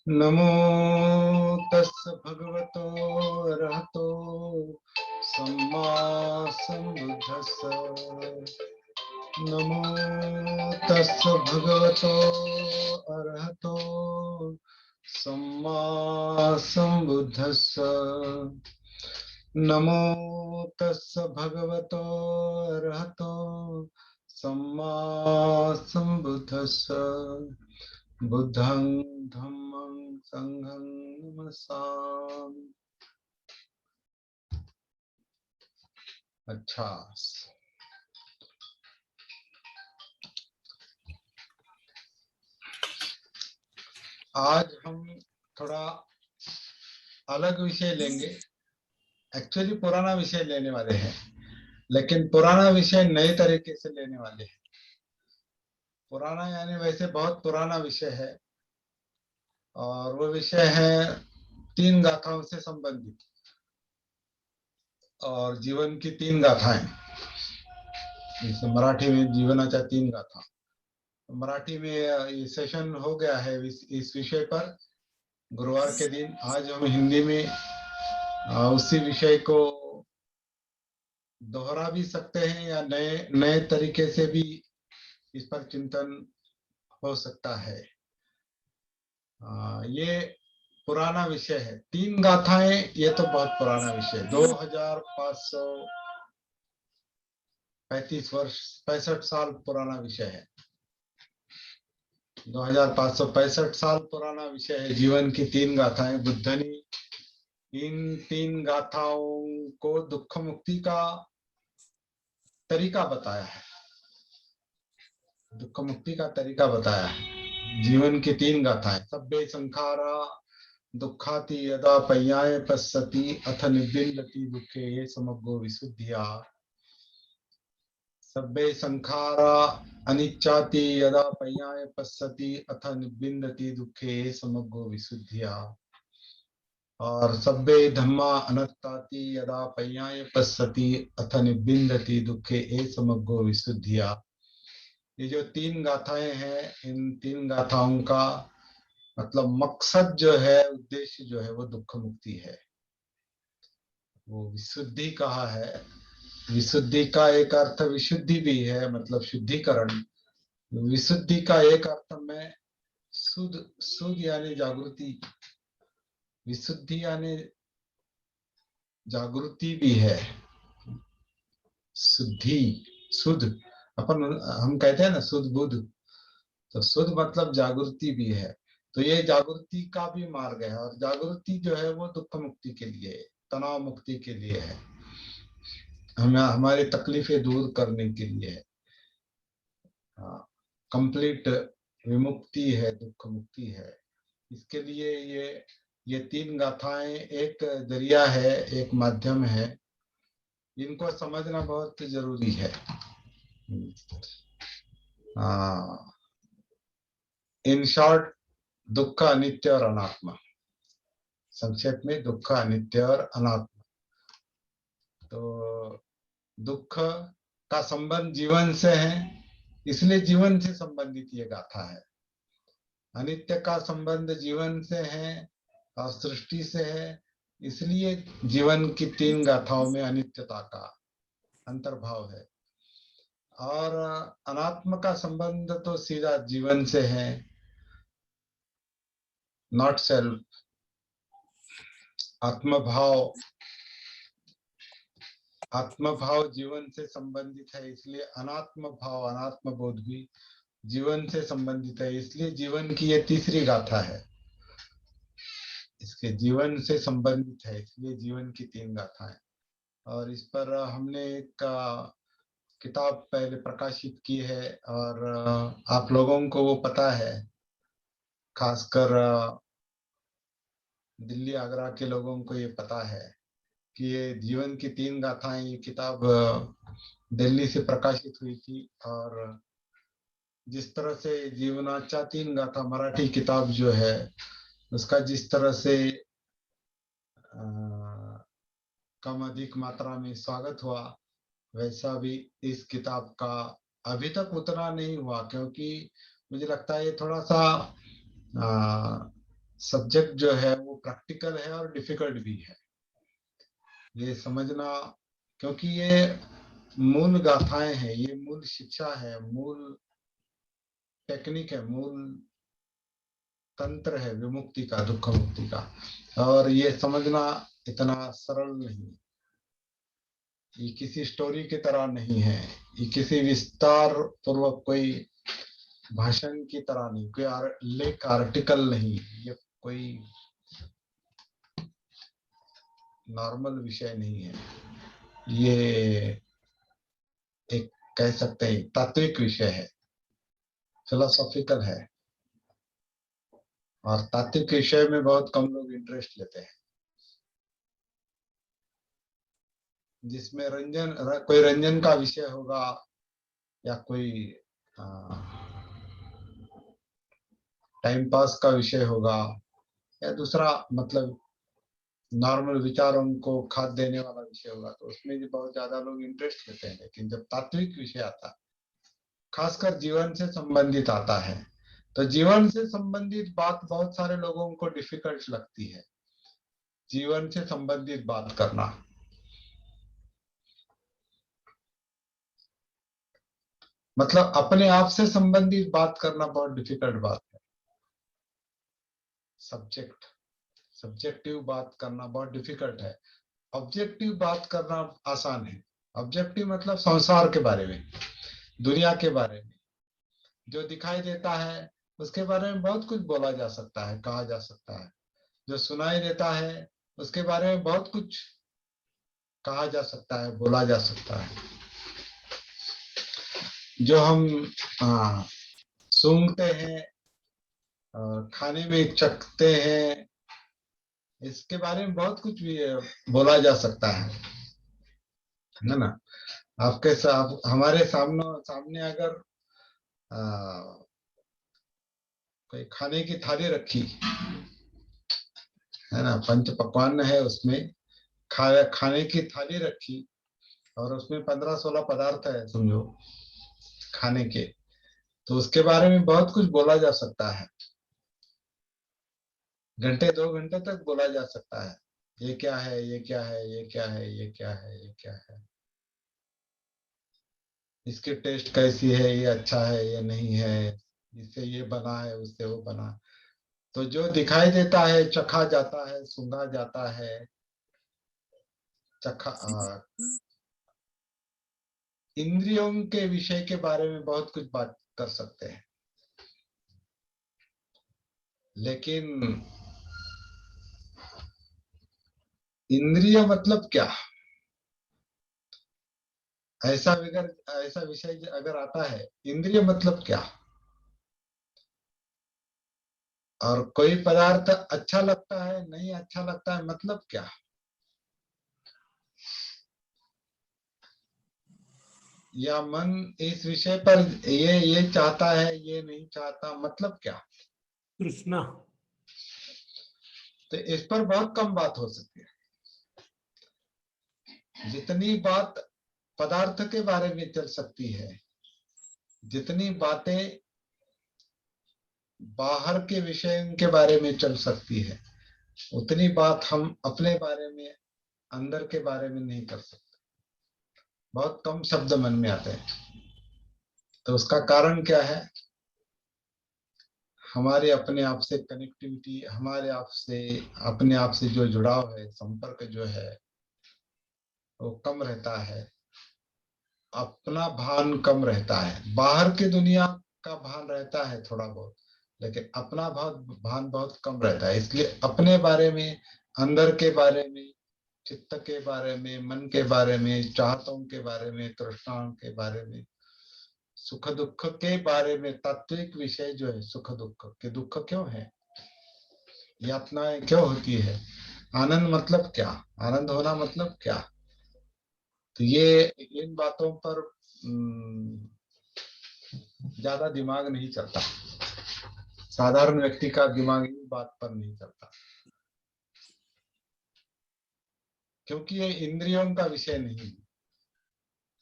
नमो तस् भगवतो अरहतो सम्मा सम्बुद्धस्स। नमो तस् भगवतो अरहतो सम्मा सम्बुद्धस्स। नमो तस् भगवतो अरहतो सम्मा सम्बुद्धस्स। बुद्धं धम्मं संघं नमस्सामि। अच्छा, आज हम थोड़ा अलग विषय लेंगे। एक्चुअली पुराना विषय लेने वाले हैं, लेकिन पुराना विषय नए तरीके से लेने वाले हैं। पुराना यानी वैसे बहुत पुराना विषय है, और वो विषय है 3 गाथाओं से संबंधित, और जीवन की 3 गाथाएं। जैसे मराठी में जीवनाच्या 3 गाथा, मराठी में ये सेशन हो गया है इस विषय पर गुरुवार के दिन। आज हम हिंदी में उसी विषय को दोहरा भी सकते हैं, या नए नए तरीके से भी इस पर चिंतन हो सकता है। ये पुराना विषय है। 3 गाथाएं, ये तो बहुत पुराना विषय, 2535 वर्ष 65 साल पुराना विषय है। 2565 साल पुराना विषय है जीवन की 3 गाथाएं। बुद्ध ने इन 3 गाथाओं को दुख मुक्ति का तरीका बताया है, दुख मुक्ति का तरीका बताया है। जीवन की 3 गाथाएं। सब्बे संखारा दुखाति यदा पय्याय पश्यति अथ निबिन्दति दुखे ये समग्रो विशुद्धिया। सब्बे संखारा अनिच्चाति यदा पय्याय पश्यति अथ निबिन्दति दुखे ये समग्रो विशुद्धिया। और सब्बे धम्मा अनत्ताति यदा पय्याय पश्यति अथ निबिन्दति दुखे ये समग्रो विशुद्धिया। ये जो 3 गाथाएं हैं, इन 3 गाथाओं का मतलब मकसद जो है, उद्देश्य जो है, वो दुख मुक्ति है। वो विशुद्धि कहा है। विशुद्धि का एक अर्थ विशुद्धि भी है, मतलब शुद्धिकरण। विशुद्धि का एक अर्थ में शुद्ध, शुद्ध यानी जागृति। विशुद्धि यानी जागृति भी है। शुद्धि, शुद्ध, अपन हम कहते हैं ना शुद्ध बुद्ध, तो शुद्ध मतलब जागृति भी है। तो ये जागृति का भी मार्ग है, और जागृति जो है वो दुख मुक्ति के लिए है, तनाव मुक्ति के लिए है, हमें हमारी तकलीफें दूर करने के लिए है। कंप्लीट विमुक्ति है, दुख मुक्ति है। इसके लिए ये 3 गाथाएं एक जरिया है, एक माध्यम है। इनको समझना बहुत जरूरी है। इन शॉर्ट, दुख अनित्य और अनात्मा। संक्षेप में दुख अनित्य और अनात्मा। तो दुख का संबंध जीवन से है, इसलिए जीवन से संबंधित ये गाथा है। अनित्य का संबंध जीवन से है और सृष्टि से है, इसलिए जीवन की 3 गाथाओं में अनित्यता का अंतर्भाव है। और अनात्म का संबंध तो सीधा जीवन से है, नॉट सेल्फ। आत्मभाव, आत्मभाव जीवन से संबंधित है, इसलिए अनात्म भाव, अनात्म बोध भी जीवन से संबंधित है। इसलिए जीवन की ये तीसरी गाथा है, इसके जीवन से संबंधित है, इसलिए जीवन की 3 गाथाएं। और इस पर हमने एक किताब पहले प्रकाशित की है, और आप लोगों को वो पता है, खासकर दिल्ली आगरा के लोगों को ये पता है कि ये जीवन की 3 गाथाएं, ये किताब दिल्ली से प्रकाशित हुई थी। और जिस तरह से जीवनाच्या 3 गाथा मराठी किताब जो है, उसका जिस तरह से कम अधिक मात्रा में स्वागत हुआ, वैसा भी इस किताब का अभी तक उतना नहीं हुआ, क्योंकि मुझे लगता है ये थोड़ा सा सब्जेक्ट जो है वो प्रैक्टिकल है और डिफिकल्ट भी है, ये समझना। क्योंकि ये मूल गाथाएं हैं, ये मूल शिक्षा है, मूल टेक्निक है, मूल तंत्र है विमुक्ति का, दुख मुक्ति का। और ये समझना इतना सरल नहीं, ये किसी स्टोरी की तरह नहीं है, ये किसी विस्तार पूर्वक कोई भाषण की तरह नहीं, कोई लेख आर्टिकल नहीं, ये कोई नॉर्मल विषय नहीं है, ये एक कह सकते हैं तात्विक विषय है, फिलोसॉफिकल है। और तात्विक विषय में बहुत कम लोग इंटरेस्ट लेते हैं, जिसमें कोई रंजन का विषय होगा, या कोई टाइम पास का विषय होगा, या दूसरा मतलब नॉर्मल विचारों को खाद देने वाला विषय होगा, तो उसमें भी बहुत ज्यादा लोग इंटरेस्ट लेते हैं। लेकिन जब तात्विक विषय आता है, खासकर जीवन से संबंधित आता है, तो जीवन से संबंधित बात बहुत सारे लोगों को डिफिकल्ट लगती है। जीवन से संबंधित बात करना, मतलब अपने आप से संबंधित बात करना बहुत डिफिकल्ट बात है। सब्जेक्टिव बात करना बहुत डिफिकल्ट है। ऑब्जेक्टिव बात करना आसान है। ऑब्जेक्टिव मतलब संसार के बारे में, दुनिया के बारे में, जो दिखाई देता है उसके बारे में बहुत कुछ बोला जा सकता है, कहा जा सकता है। जो सुनाई देता है उसके बारे में बहुत कुछ कहा जा सकता है, बोला जा सकता है। जो हम सूंघते हैं और खाने में चखते हैं, इसके बारे में बहुत कुछ भी बोला जा सकता है ना। आपके साथ हमारे सामने सामने अगर कोई खाने की थाली रखी है ना, पंच पकवान है उसमें, खाने की थाली रखी, और उसमें 15-16 पदार्थ है समझो खाने के, तो उसके बारे में बहुत कुछ बोला जा सकता है। घंटे 2 घंटे तक बोला जा सकता है, ये क्या है, ये क्या है, ये क्या है, ये क्या है, ये क्या है, इसकी टेस्ट कैसी है, ये अच्छा है, ये नहीं है, इससे ये बना है, उससे वो बना। तो जो दिखाई देता है, चखा जाता है, सूंघा जाता है, चखा इंद्रियों के विषय के बारे में बहुत कुछ बात कर सकते हैं। लेकिन इंद्रिय मतलब क्या, ऐसा विषय अगर आता है, इंद्रिय मतलब क्या, और कोई पदार्थ अच्छा लगता है, नहीं अच्छा लगता है, मतलब क्या, या मन इस विषय पर ये चाहता है, ये नहीं चाहता, मतलब क्या। कृष्णा, तो इस पर बहुत कम बात हो सकती है। जितनी बात पदार्थ के बारे में चल सकती है, जितनी बातें बाहर के विषय के बारे में चल सकती है, उतनी बात हम अपने बारे में, अंदर के बारे में नहीं कर सकते। बहुत कम शब्द मन में आते हैं। तो उसका कारण क्या है, हमारे अपने आप से कनेक्टिविटी, हमारे आप से, अपने आप से जो जुड़ाव है, संपर्क जो है वो कम रहता है। अपना भान कम रहता है। बाहर की दुनिया का भान रहता है थोड़ा बहुत, लेकिन अपना भान बहुत कम रहता है। इसलिए अपने बारे में, अंदर के बारे में, चित्त के बारे में, मन के बारे में, चाहतों के बारे में, तृष्णाओं के बारे में, सुख दुख के बारे में, तात्विक विषय जो है, सुख दुख के, दुख क्यों है, यातनाएं क्यों होती है, आनंद मतलब क्या, आनंद होना मतलब क्या। तो ये इन बातों पर ज्यादा दिमाग नहीं चलता, साधारण व्यक्ति का दिमाग इन बात पर नहीं चलता, क्योंकि ये इंद्रियों का विषय नहीं है,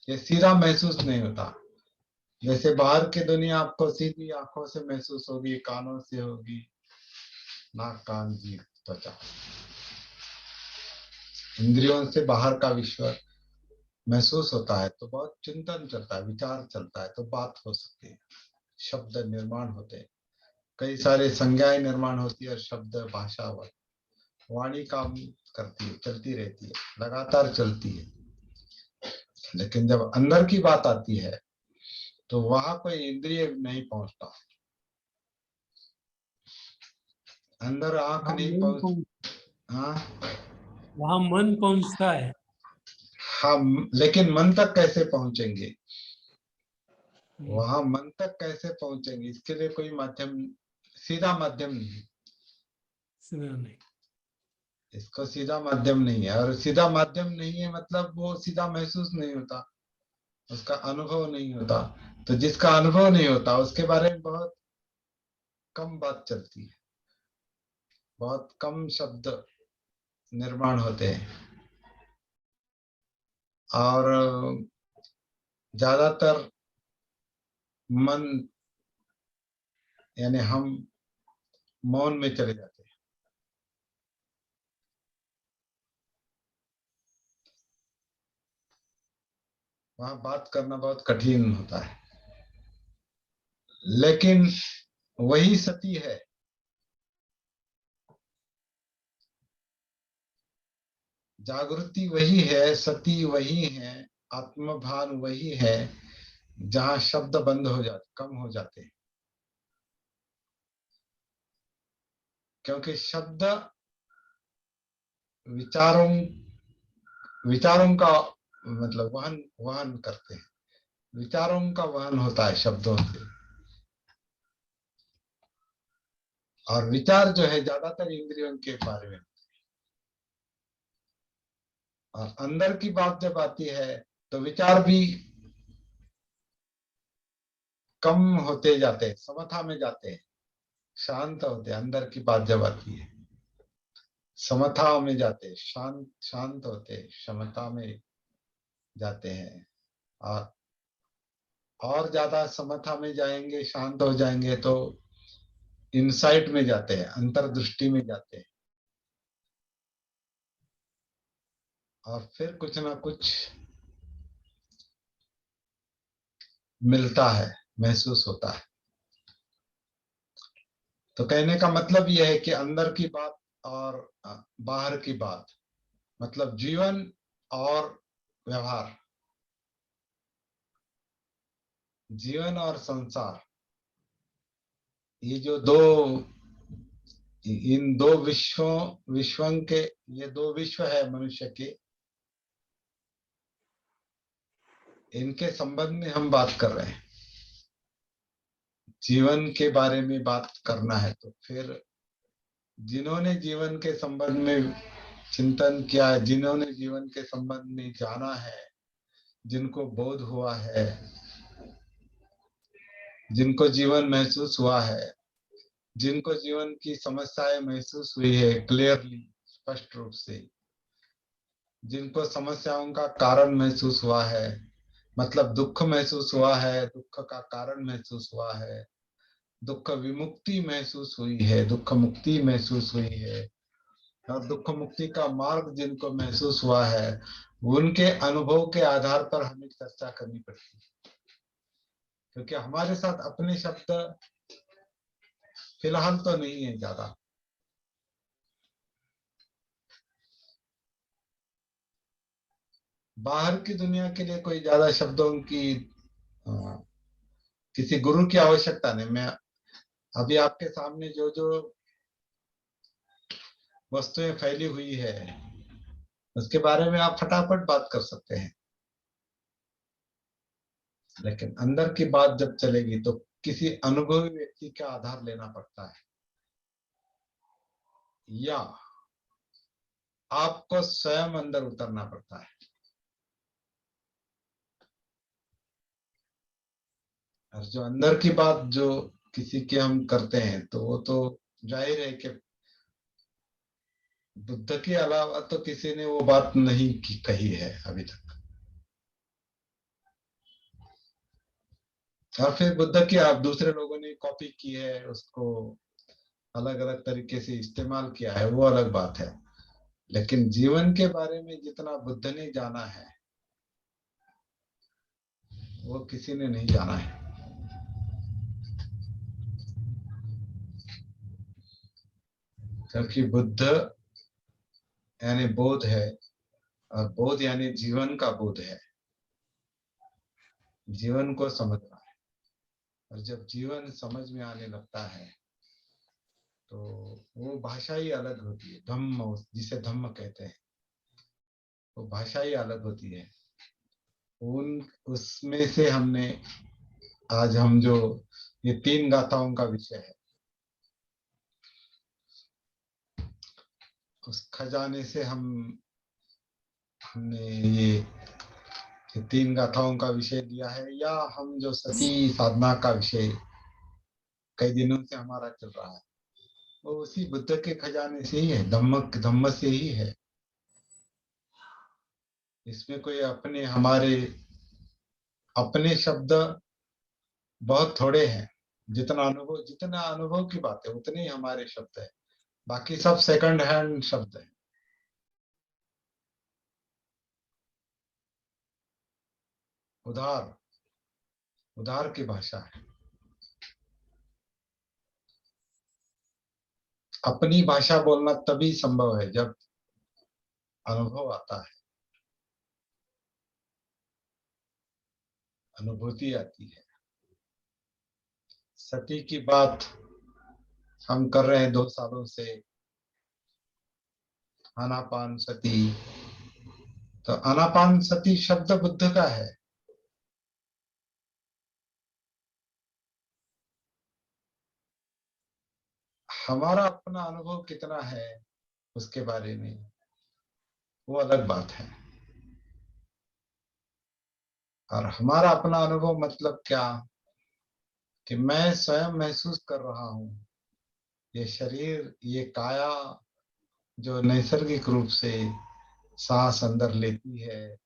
ये सीधा महसूस नहीं होता। जैसे बाहर की दुनिया आपको सीधी आंखों से महसूस होगी, कानों से होगी, नाक कान जीभ त्वचा। इंद्रियों से बाहर का विश्व महसूस होता है तो बहुत चिंतन चलता है, विचार चलता है, तो बात हो सकती है, शब्द निर्माण होते हैं, कई सारे संज्ञाएं निर्माण होती है और शब्द भाषा वाणी काम करती है, चलती रहती है, लगातार चलती है। लेकिन जब अंदर की बात आती है तो वहां कोई इंद्रिय नहीं पहुंचता, अंदर आंख वहाँ नहीं मन पहुंच। पहुंच हाँ वहाँ मन पहुंचता है। हाँ, लेकिन मन तक कैसे पहुंचेंगे, हम्म, वहां मन तक कैसे पहुंचेंगे, इसके लिए कोई माध्यम, सीधा माध्यम नहीं, सुना नहीं। इसको सीधा माध्यम नहीं है। और सीधा माध्यम नहीं है मतलब वो सीधा महसूस नहीं होता, उसका अनुभव नहीं होता। तो जिसका अनुभव नहीं होता उसके बारे में बहुत कम बात चलती है, बहुत कम शब्द निर्माण होते हैं, और ज्यादातर मन यानी हम मौन में चले जाते हैं। वहां बात करना बहुत कठिन होता है, लेकिन वही सती है, जागृति वही है, सती वही है, आत्मभान वही है, जहां शब्द बंद हो जाते, कम हो जाते हैं। क्योंकि शब्द विचारों विचारों का मतलब वहन वहन करते हैं, विचारों का वहन होता है शब्दों से। और विचार जो है ज्यादातर इंद्रियों के बारे में, और अंदर की बात जब आती है तो विचार भी कम होते जाते हैं, समथा में जाते हैं, शांत होते हैं। अंदर की बात जब आती है समता में जाते हैं, शांत शांत होते हैं, समता में जाते हैं। और और ज्यादा समता में जाएंगे, शांत हो जाएंगे तो इनसाइट में जाते हैं, अंतर्दृष्टि में जाते हैं, और फिर कुछ ना कुछ मिलता है, महसूस होता है। तो कहने का मतलब यह है कि अंदर की बात और बाहर की बात, मतलब जीवन और व्यवहार, जीवन और संसार, ये जो दो, इन दो विश्वों के, ये दो विश्व है मनुष्य के, इनके संबंध में हम बात कर रहे हैं। जीवन के बारे में बात करना है तो फिर जिन्होंने जीवन के संबंध में चिंतन किया है, जिन्होंने जीवन के संबंध में जाना है, जिनको बोध हुआ है, जिनको जीवन महसूस हुआ है, जिनको जीवन की समस्याएं महसूस हुई है क्लियरली, स्पष्ट रूप से, जिनको समस्याओं का कारण महसूस हुआ है, मतलब दुख महसूस हुआ है, दुख का कारण महसूस हुआ है, दुख विमुक्ति महसूस हुई है, दुख मुक्ति महसूस हुई है, और दुख मुक्ति का मार्ग जिनको महसूस हुआ है, उनके अनुभव के आधार पर हमें चर्चा करनी पड़ती है। क्योंकि हमारे साथ अपने शब्द फिलहाल तो नहीं है ज्यादा, बाहर की दुनिया के लिए कोई ज्यादा शब्दों की किसी गुरु की आवश्यकता नहीं। मैं अभी आपके सामने जो जो वस्तुएं फैली हुई है उसके बारे में आप फटाफट बात कर सकते हैं, लेकिन अंदर की बात जब चलेगी तो किसी अनुभवी व्यक्ति का आधार लेना पड़ता है, या आपको स्वयं अंदर उतरना पड़ता है। और जो अंदर की बात जो किसी की हम करते हैं तो वो तो जाहिर है कि बुद्ध के अलावा तो किसी ने वो बात नहीं कही है अभी तक। और फिर बुद्ध की आप दूसरे लोगों ने कॉपी की है उसको, अलग अलग तरीके से इस्तेमाल किया है वो अलग बात है, लेकिन जीवन के बारे में जितना बुद्ध ने जाना है वो किसी ने नहीं जाना है। क्योंकि बुद्ध यानी बोध है, और बोध यानी जीवन का बोध है, जीवन को समझना है। और जब जीवन समझ में आने लगता है तो वो भाषा ही अलग होती है, धम्म जिसे धम्म कहते हैं, वो भाषा ही अलग होती है। उन उसमें से हमने आज हम जो ये 3 गाथाओं का विषय है, उस खजाने से हमने ये 3 गाथाओं का विषय लिया है, या हम जो सती साधना का विषय कई दिनों से हमारा चल रहा है वो उसी बुद्ध के खजाने से ही है, धम्म से ही है। इसमें कोई अपने शब्द बहुत थोड़े हैं। जितना अनुभव की बात है उतने ही हमारे शब्द है, बाकी सब सेकंड हैंड शब्द है। उधार की भाषा है। अपनी भाषा बोलना तभी संभव है जब अनुभव आता है, अनुभूति आती है। सती की बात हम कर रहे हैं 2 सालों से, आनापान सती। तो आनापान सती शब्द बुद्ध का है। हमारा अपना अनुभव कितना है उसके बारे में वो अलग बात है। और हमारा अपना अनुभव मतलब क्या, कि मैं स्वयं महसूस कर रहा हूं ये शरीर, ये काया जो नैसर्गिक रूप से सांस अंदर लेती है,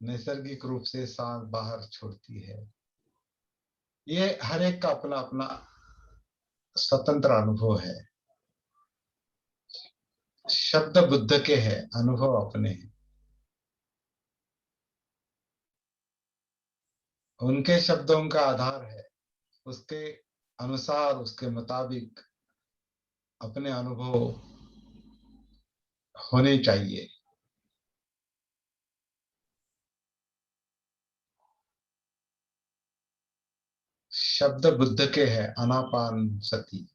नैसर्गिक रूप से सांस बाहर छोड़ती है, ये हर एक का अपना अपना स्वतंत्र अनुभव है। शब्द बुद्ध के हैं, अनुभव अपने हैं। उनके शब्दों का आधार है, उसके अनुसार उसके मुताबिक अपने अनुभव होने चाहिए। शब्द बुद्ध के हैं आनापान सती,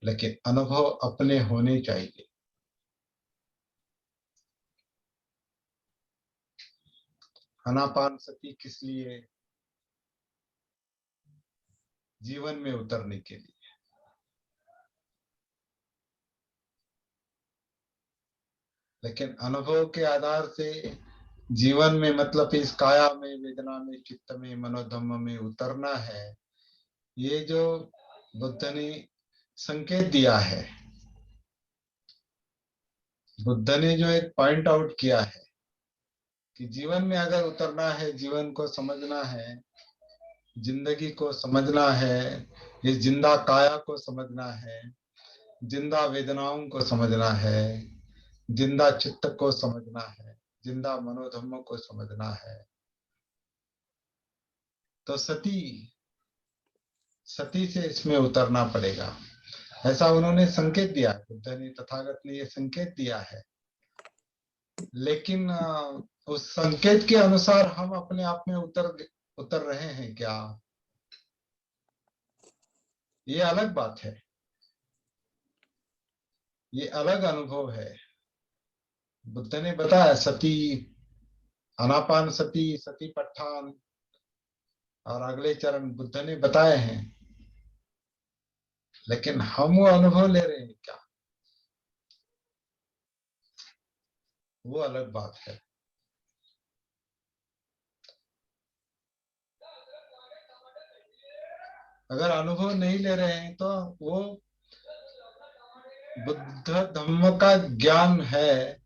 लेकिन अनुभव अपने होने चाहिए। आनापान सती किस लिए, जीवन में उतरने के लिए। लेकिन अनुभव के आधार से जीवन में, मतलब इस काया में, वेदना में, चित्त में, मनोधम्म में उतरना है, ये जो बुद्ध ने संकेत दिया है, बुद्ध ने जो एक पॉइंट आउट किया है कि जीवन में अगर उतरना है, जीवन को समझना है, जिंदगी को समझना है, इस जिंदा काया को समझना है, जिंदा वेदनाओं को समझना है, जिंदा चित्त को समझना है, जिंदा मनोधर्म को समझना है, तो सती से इसमें उतरना पड़ेगा। ऐसा उन्होंने संकेत दिया, बुद्ध ने, तथागत ने ये संकेत दिया है। लेकिन उस संकेत के अनुसार हम अपने आप में उतर रहे हैं क्या, ये अलग बात है, ये अलग अनुभव है। बुद्ध ने बताया सती, आनापान सती, सती पट्ठान, और अगले चरण बुद्ध ने बताए हैं, लेकिन हम वो अनुभव ले रहे हैं क्या, वो अलग बात है। अगर अनुभव नहीं ले रहे हैं तो वो बुद्ध धम्म का ज्ञान है,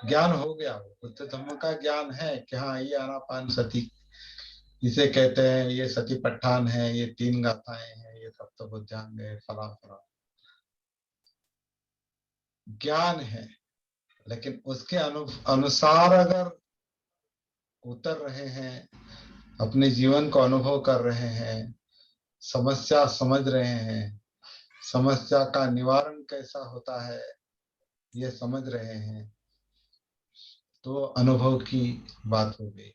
ज्ञान हो गया, वो बुद्ध धम्म का ज्ञान है कि हाँ ये आनापान सती इसे कहते हैं, ये सती पट्ठान है, ये 3 गाथाएं हैं, ये तब तो बुद्ध जान गए, फला फला ज्ञान है, लेकिन उसके अनुसार अगर उतर रहे हैं, अपने जीवन को अनुभव कर रहे हैं, समस्या समझ रहे हैं, समस्या का निवारण कैसा होता है ये समझ रहे हैं, तो अनुभव की बात हो गई।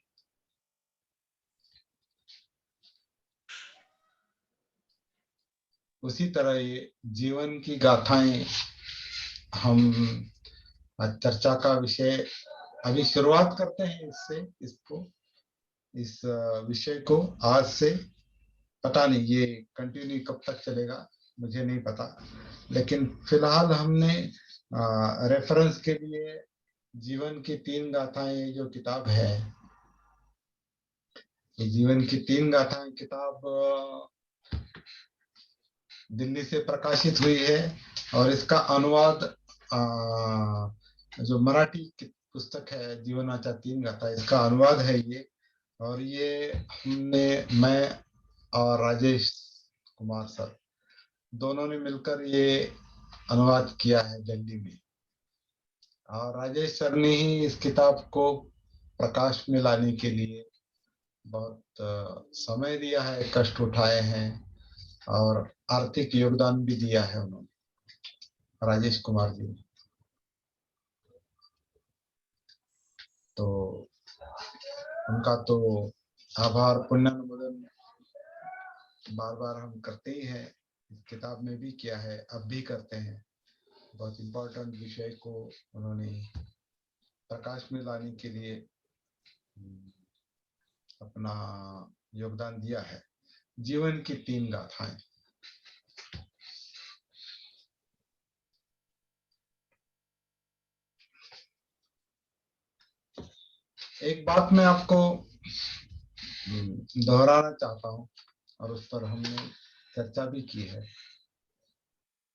उसी तरह ये जीवन की गाथाएं हम चर्चा का विषय अभी शुरुआत करते हैं इस विषय को आज से। पता नहीं ये कंटिन्यू कब तक चलेगा, मुझे नहीं पता, लेकिन फिलहाल हमने रेफरेंस के लिए जीवन की 3 गाथाएं जो किताब है, ये जीवन की 3 गाथाएं किताब दिल्ली से प्रकाशित हुई है, और इसका अनुवाद जो मराठी पुस्तक है जीवनाच्या 3 गाथा, इसका अनुवाद है ये। और ये मैं और राजेश कुमार सर दोनों ने मिलकर ये अनुवाद किया है दिल्ली में, और राजेश सर ने ही इस किताब को प्रकाश में लाने के लिए बहुत समय दिया है, कष्ट उठाए हैं, और आर्थिक योगदान भी दिया है उन्होंने, राजेश कुमार जी ने। तो उनका तो आभार पुण्यानुमोदन बार बार हम करते ही हैं, किताब में भी किया है, अब भी करते हैं। बहुत इम्पोर्टेंट विषय को उन्होंने प्रकाश में लाने के लिए अपना योगदान दिया है। जीवन की 3 गाथाएं। एक बात मैं आपको दोहराना चाहता हूं, और उस पर हमने चर्चा भी की है।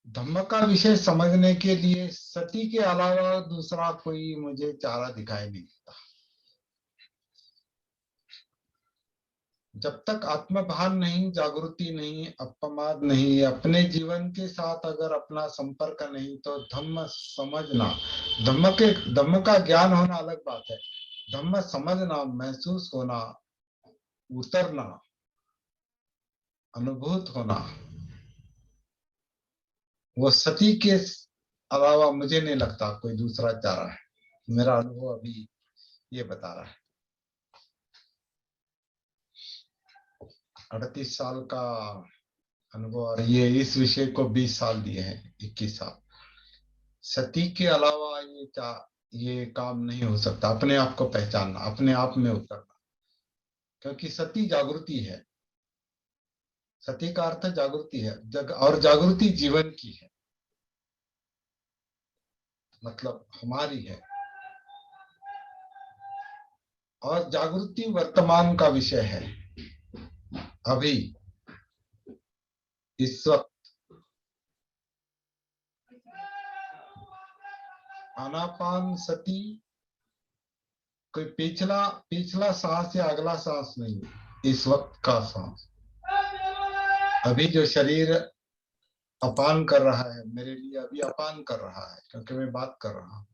धम्म का विषय समझने के लिए सती के अलावा दूसरा कोई मुझे चारा दिखाई नहीं देता। जब तक आत्मभान नहीं, जागृति नहीं, अपमाद नहीं, अपने जीवन के साथ अगर अपना संपर्क नहीं, तो धम्म समझना, धम्म का ज्ञान होना अलग बात है, धम्म समझना, महसूस होना, उतरना, अनुभूत होना, वो सती के अलावा मुझे नहीं लगता कोई दूसरा चारा है। मेरा अनुभव अभी ये बता रहा है। 38 साल का अनुभव, और ये इस विषय को 20 साल दिए हैं, 21 साल। सती के अलावा ये काम नहीं हो सकता, अपने आप को पहचानना, अपने आप में उतरना, क्योंकि सती जागृति है। सती का अर्थ जागृति है, और जागृति जीवन की है, मतलब हमारी है, और जागृति वर्तमान का विषय है। अभी इस वक्त आनापान सती कोई पिछला सांस या अगला सांस नहीं, इस वक्त का सांस। अभी जो शरीर अपान कर रहा है, मेरे लिए अभी अपान कर रहा है, क्योंकि मैं बात कर रहा हूं,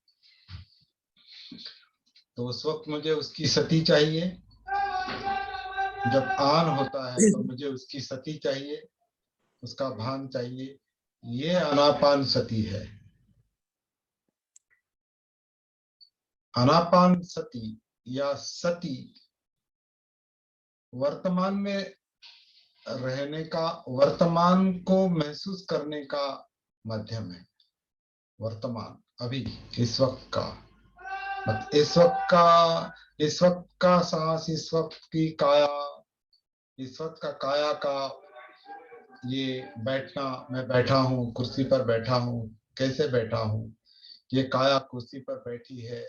तो उस वक्त मुझे उसकी सती चाहिए। जब आन होता है तो मुझे उसकी सती चाहिए, उसका भान चाहिए। ये आनापान सती है। आनापान सती या सती वर्तमान में रहने का, वर्तमान को महसूस करने का माध्यम है। वर्तमान, अभी, इस वक्त का, इस वक्त का सांस, इस वक्त की काया, इस वक्त का काया का ये बैठना, मैं बैठा हूँ, कुर्सी पर बैठा हूँ, कैसे बैठा हूँ, ये काया कुर्सी पर बैठी है,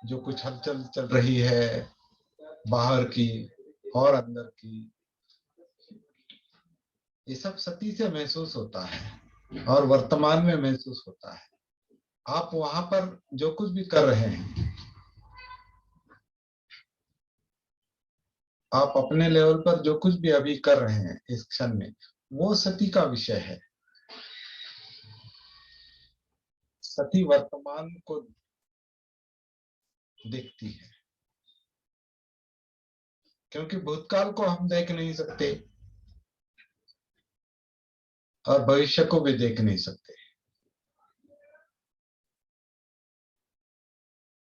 जो कुछ हलचल चल रही है बाहर की और अंदर की, ये सब सती से महसूस होता है और वर्तमान में महसूस होता है। आप वहां पर जो कुछ भी कर रहे हैं, आप अपने लेवल पर जो कुछ भी अभी कर रहे हैं इस क्षण में, वो सती का विषय है। सती वर्तमान को देखती है, क्योंकि भूतकाल को हम देख नहीं सकते और भविष्य को भी देख नहीं सकते।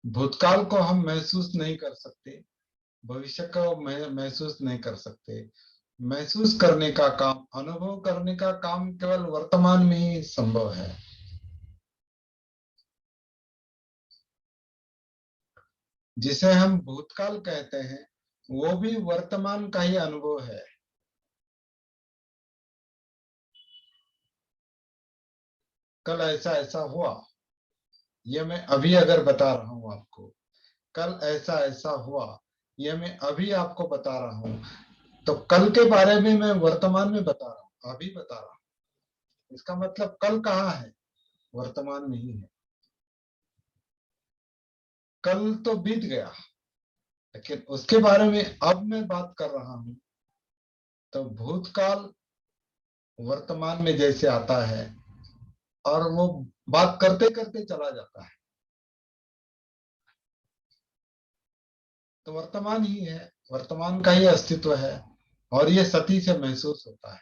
भूतकाल को हम महसूस नहीं कर सकते, भविष्य को महसूस नहीं कर सकते। महसूस करने का काम, अनुभव करने का काम केवल वर्तमान में ही संभव है। जिसे हम भूतकाल कहते हैं वो भी वर्तमान का ही अनुभव है। कल ऐसा ऐसा हुआ, ये मैं अभी अगर बता रहा हूं आपको, कल ऐसा ऐसा हुआ, ये मैं अभी आपको बता रहा हूं, तो कल के बारे में मैं वर्तमान में बता रहा हूं, अभी बता रहा हूं। इसका मतलब कल कहाँ है? वर्तमान में ही है। कल तो बीत गया, लेकिन उसके बारे में अब मैं बात कर रहा हूं। तो भूतकाल वर्तमान में जैसे आता है और वो बात करते करते चला जाता है, तो वर्तमान ही है, वर्तमान का ही अस्तित्व है। और ये सती से महसूस होता है,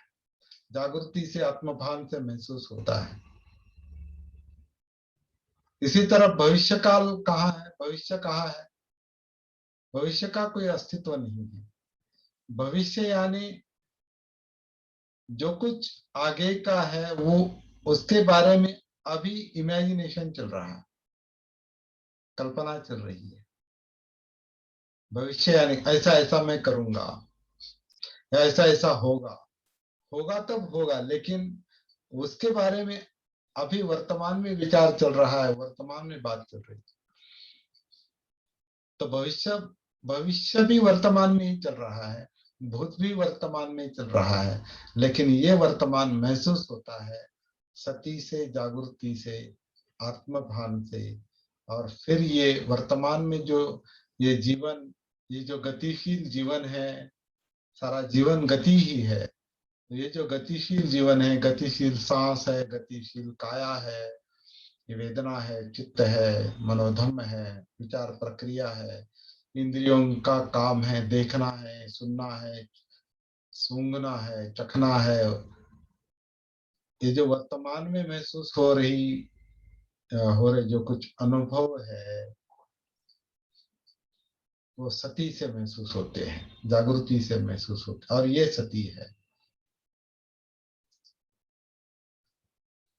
जागृति से, आत्मभान से महसूस होता है। इसी तरह भविष्य काल कहाँ है? भविष्य कहाँ है? भविष्य का कोई अस्तित्व नहीं है। भविष्य यानी जो कुछ आगे का है, वो उसके बारे में अभी इमेजिनेशन चल रहा है, कल्पना चल रही है। भविष्य यानी ऐसा ऐसा मैं करूंगा, या ऐसा ऐसा होगा। होगा तब होगा, लेकिन उसके बारे में अभी वर्तमान में विचार चल रहा है, वर्तमान में बात चल रही है। तो भविष्य, भविष्य भी वर्तमान में ही चल रहा है, भूत भी वर्तमान में चल रहा है, लेकिन ये वर्तमान महसूस होता है सती से, जागृति से, आत्मभान से। और फिर ये वर्तमान में जो ये जीवन, ये जो गतिशील जीवन है, सारा जीवन गति ही है। ये जो गतिशील जीवन है, गतिशील सांस है, गतिशील काया है, ये वेदना है, चित्त है, मनोधम्म है, विचार प्रक्रिया है, इंद्रियों का काम है, देखना है, सुनना है, सूंघना है, चखना है। ये जो वर्तमान में महसूस हो रहे जो कुछ अनुभव है, वो सती से महसूस होते हैं, जागृति से महसूस होते हैं, और ये सती है।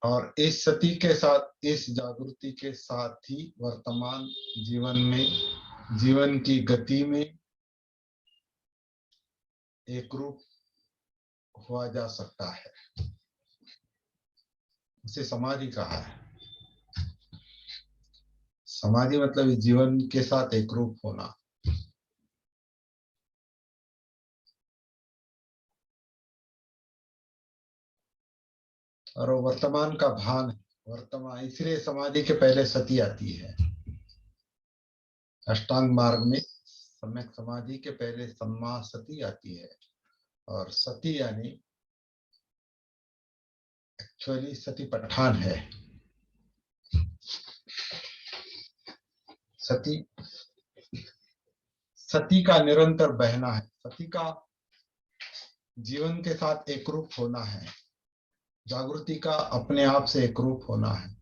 और इस सती के साथ, इस जागृति के साथ ही वर्तमान जीवन में, जीवन की गति में एक रूप हुआ जा सकता है। उसे समाधि कहा है। समाधि मतलब जीवन के साथ एक रूप होना। और वो वर्तमान का भान है, वर्तमान, इसलिए समाधि के पहले सती आती है। अष्टांग मार्ग में सम्यक समाधि के पहले सम्मा सती आती है। और सती यानी एक्चुअली सती पठान है। सती, सती का निरंतर बहना है, सती का जीवन के साथ एक रूप होना है, जागृति का अपने आप से एक रूप होना है।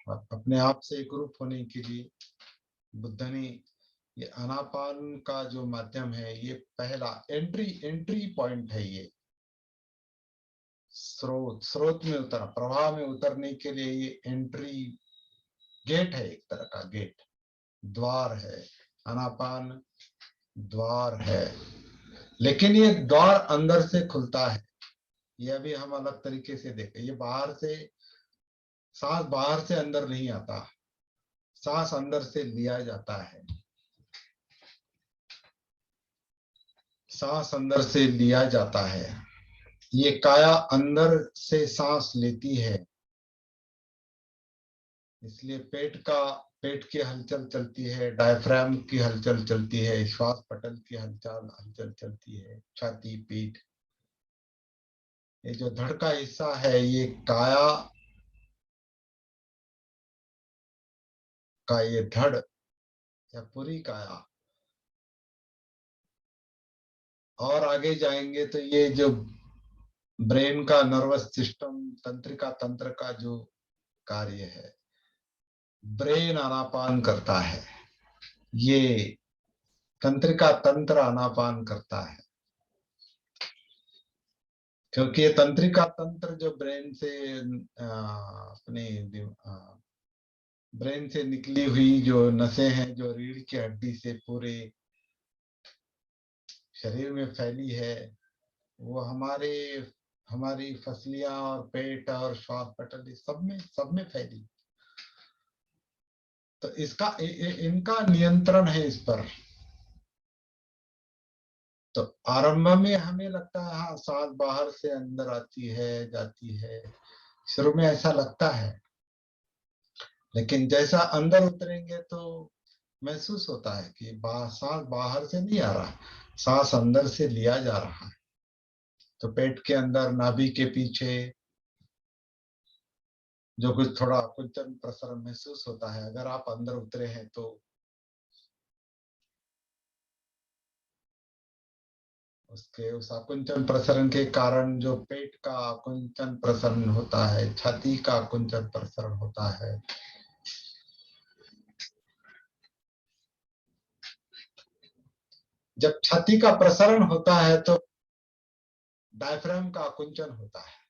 और अपने आप से एक रूप होने के लिए बुद्ध ने ये आनापान का जो माध्यम है, ये पहला एंट्री पॉइंट है। ये स्रोत में उतर, प्रवाह में उतरने के लिए ये एंट्री गेट है, एक तरह का गेट, द्वार है। आनापान द्वार है, लेकिन ये द्वार अंदर से खुलता है। ये अभी हम अलग तरीके से देखें, ये बाहर से, सांस बाहर से अंदर नहीं आता, सांस अंदर से लिया जाता है, सांस अंदर से लिया जाता है। ये काया अंदर से सांस लेती है, इसलिए पेट का पेट की हलचल चलती है, डायफ्राम की हलचल चलती है, श्वास पटल की हलचल हलचल चलती है, छाती, पीठ, ये जो धड़ का हिस्सा है ये काया का ये धड़ या पूरी काया, और आगे जाएंगे तो ये जो ब्रेन का नर्वस सिस्टम, तंत्रिका तंत्र का जो कार्य है, ब्रेन आनापान करता है, ये तंत्रिका तंत्र आनापान करता है, क्योंकि ये तंत्रिका तंत्र जो ब्रेन से अपने ब्रेन से निकली हुई जो नसें हैं, जो रीढ़ की हड्डी से पूरे शरीर में फैली है, वो हमारी फसलियां और पेट और श्वास पटल सब में फैली। तो इनका नियंत्रण है इस पर। तो आरंभ में हमें लगता है हाँ सांस बाहर से अंदर आती है जाती है, शुरू में ऐसा लगता है, लेकिन जैसा अंदर उतरेंगे तो महसूस होता है कि सांस बाहर से नहीं आ रहा, सांस अंदर से लिया जा रहा है। तो पेट के अंदर नाभि के पीछे जो कुछ थोड़ा कुंचन प्रसरण महसूस होता है, अगर आप अंदर उतरे हैं तो उस आकुंचन प्रसरण के कारण जो पेट का आकुंचन प्रसरण होता है, छाती का आकुंचन प्रसरण होता है, जब छाती का प्रसरण होता है तो डायफ्राम का आकुंचन होता है।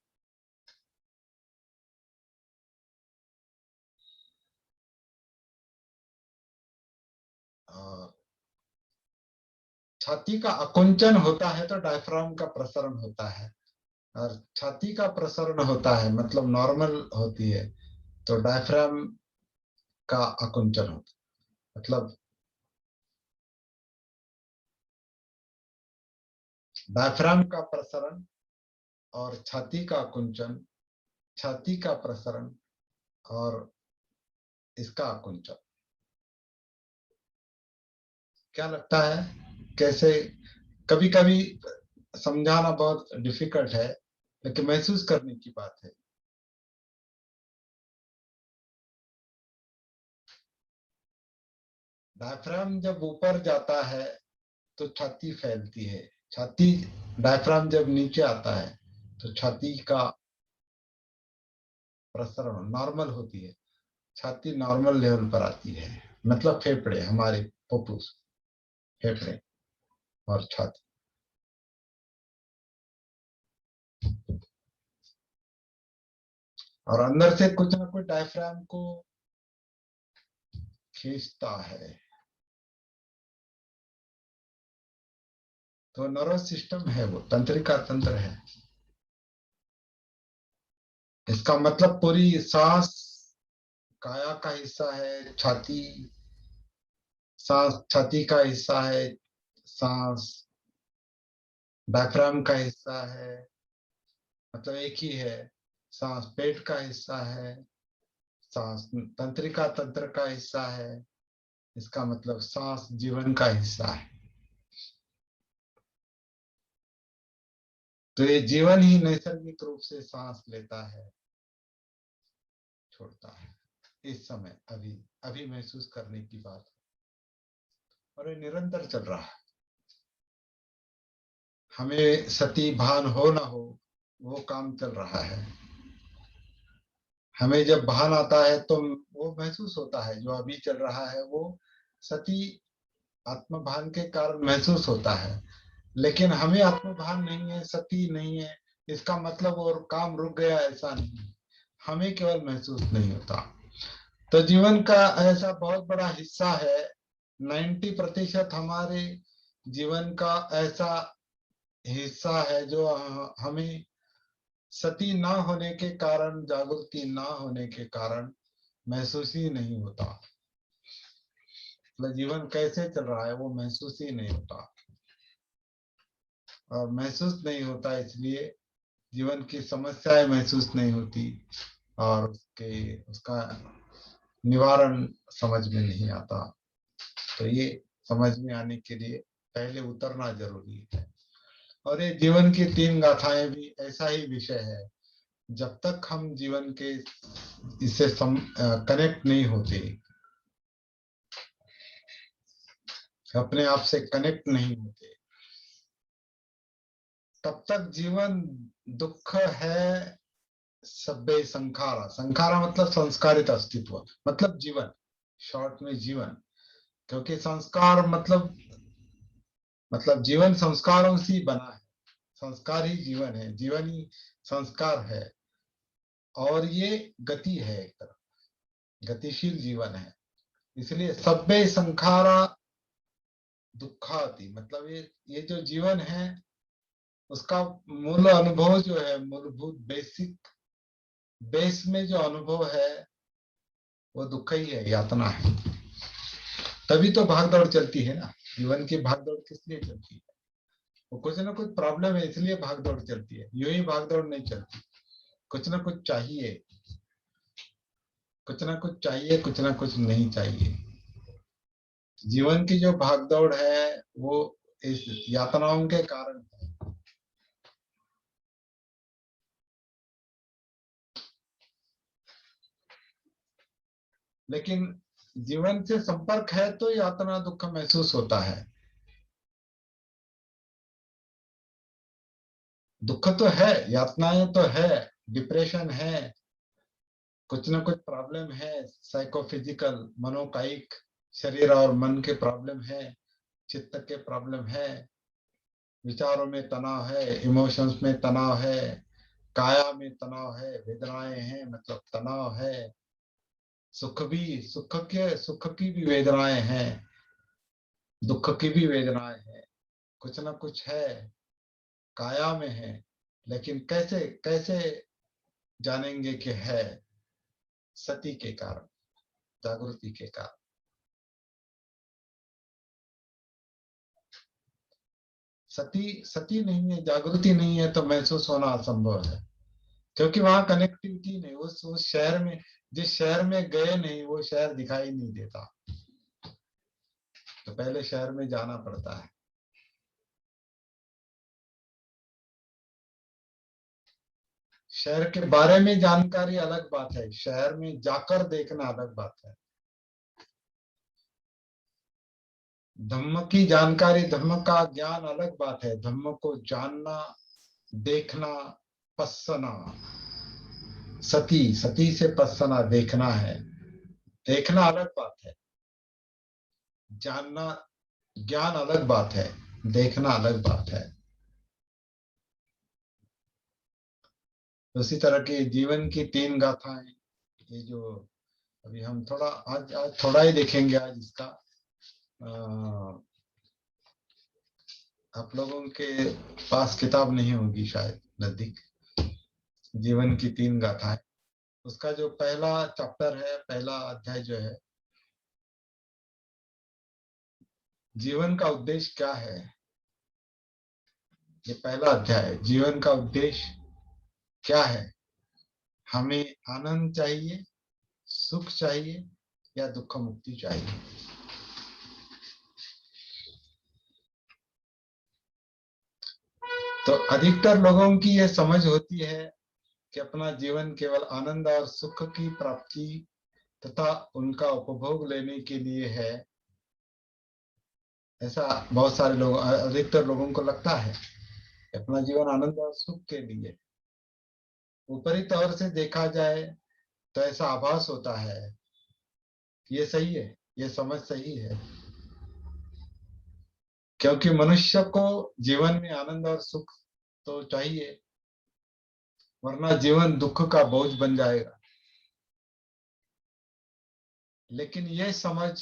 और छाती का आकुंचन होता है तो डायफ्राम का प्रसरण होता है, और छाती का प्रसरण होता है मतलब नॉर्मल होती है तो डायफ्राम का आकुंचन होता है। मतलब डायफ्राम का प्रसरण और छाती का आकुंचन, छाती का प्रसरण और इसका आकुंचन। क्या लगता है कैसे? कभी कभी समझाना बहुत डिफिकल्ट है, लेकिन महसूस करने की बात है। डायफ्राम जब ऊपर जाता है तो छाती फैलती है, छाती, डायफ्राम जब नीचे आता है तो छाती का प्रसरण नॉर्मल होती है, छाती नॉर्मल लेवल पर आती है, मतलब फेफड़े, हमारे फुफ्फुस, फेफड़े और छाती। और अंदर से कुछ ना कुछ डायफ्राम को खींचता है। तो नर्वस सिस्टम है, वो तंत्रिका तंत्र है। इसका मतलब पूरी सांस काया का हिस्सा है, छाती सांस छाती का हिस्सा है, सांस डायफ्राम का हिस्सा है, मतलब एक ही है। सांस पेट का हिस्सा है, सांस तंत्रिका तंत्र का हिस्सा है, इसका मतलब सांस जीवन का हिस्सा है। तो ये जीवन ही नैसर्गिक रूप से सांस लेता है, छोड़ता है। इस समय अभी अभी महसूस करने की बात है, और ये निरंतर चल रहा है। हमें सती भान हो ना हो, वो काम चल रहा है। हमें जब भान आता है तो वो महसूस होता है, जो अभी चल रहा है वो सती आत्मभान के कारण महसूस होता है। लेकिन हमें आत्मभान नहीं है, सती नहीं है, इसका मतलब और काम रुक गया ऐसा नहीं, हमें केवल महसूस नहीं होता। तो जीवन का ऐसा बहुत बड़ा हिस्सा है, 90% हमारे जीवन का ऐसा हिस्सा है जो हमें सती ना होने के कारण, जागृति ना होने के कारण महसूस ही नहीं होता। मतलब जीवन कैसे चल रहा है वो महसूस ही नहीं होता, और महसूस नहीं होता इसलिए जीवन की समस्याएं महसूस नहीं होती, और उसका निवारण समझ में नहीं आता। तो ये समझ में आने के लिए पहले उतरना जरूरी है। और ये जीवन की 3 गाथाएं भी ऐसा ही विषय है। जब तक हम जीवन के इससे कनेक्ट नहीं होते, अपने आप से कनेक्ट नहीं होते, तब तक जीवन दुख है। सब्बे संखारा, संखारा मतलब संस्कारित अस्तित्व, मतलब जीवन, शॉर्ट में जीवन। क्योंकि संस्कार मतलब जीवन संस्कारों से ही बना है। संस्कार ही जीवन है, जीवन ही संस्कार है। और ये गति है, एक तरह गतिशील जीवन है। इसलिए सब्बे संखारा दुखाती, मतलब ये जो जीवन है उसका मूल अनुभव जो है, मूलभूत बेसिक बेस में जो अनुभव है वो दुख ही है, यातना है। तभी तो भागदौड़ चलती है ना। जीवन की भागदौड़ किस लिए चलती है? वो कुछ ना कुछ प्रॉब्लम है, इसलिए भागदौड़ चलती है। यूं ही भागदौड़ नहीं चलती, कुछ ना कुछ चाहिए, कुछ ना कुछ चाहिए, कुछ ना कुछ नहीं चाहिए। जीवन की जो भागदौड़ है वो इस यातनाओं के कारण है। लेकिन जीवन से संपर्क है तो यातना दुख महसूस होता है। दुख तो है, यातनाएं तो है, डिप्रेशन है, कुछ ना कुछ प्रॉब्लम है, साइकोफिजिकल मनोकायिक शरीर और मन के प्रॉब्लम है, चित्त के प्रॉब्लम है, विचारों में तनाव है, इमोशंस में तनाव है, काया में तनाव है, वेदनाएं हैं मतलब तनाव है, सुख की भी वेदनाएं हैं, दुख की भी वेदनाएं हैं। कुछ ना कुछ है, काया में है। लेकिन कैसे कैसे जानेंगे कि है? सती के कारण, जागृति के कारण। सती सती नहीं है, जागृति नहीं है तो महसूस होना असंभव है। क्योंकि वहां कनेक्टिविटी नहीं, उस शहर में, जिस शहर में गए नहीं वो शहर दिखाई नहीं देता। तो पहले शहर में जाना पड़ता है। शहर के बारे में जानकारी अलग बात है, शहर में जाकर देखना अलग बात है। धम्म की जानकारी, धम्म का ज्ञान अलग बात है। धम्म को जानना, देखना, पස්සना। सती, सती से पස්සना देखना है। देखना अलग बात है, जानना ज्ञान अलग बात है, देखना अलग बात है। उसी तरह की जीवन की 3 गाथाएं, ये जो अभी हम थोड़ा आज थोड़ा ही देखेंगे। आज इसका आप लोगों के पास किताब नहीं होगी शायद नजदीक। जीवन की 3 गाथाएं, उसका जो पहला चैप्टर है, पहला अध्याय जो है, जीवन का उद्देश्य क्या है। ये पहला अध्याय है, जीवन का उद्देश्य क्या है। हमें आनंद चाहिए, सुख चाहिए, या दुख मुक्ति चाहिए। तो अधिकतर लोगों की यह समझ होती है कि अपना जीवन केवल आनंद और सुख की प्राप्ति तथा उनका उपभोग लेने के लिए है। ऐसा बहुत सारे लोग, अधिकतर लोगों को लगता है कि अपना जीवन आनंद और सुख के लिए। ऊपरी तौर से देखा जाए तो ऐसा आभास होता है। ये सही है, ये समझ सही है। क्योंकि मनुष्य को जीवन में आनंद और सुख तो चाहिए, वरना जीवन दुख का बोझ बन जाएगा। लेकिन यह समझ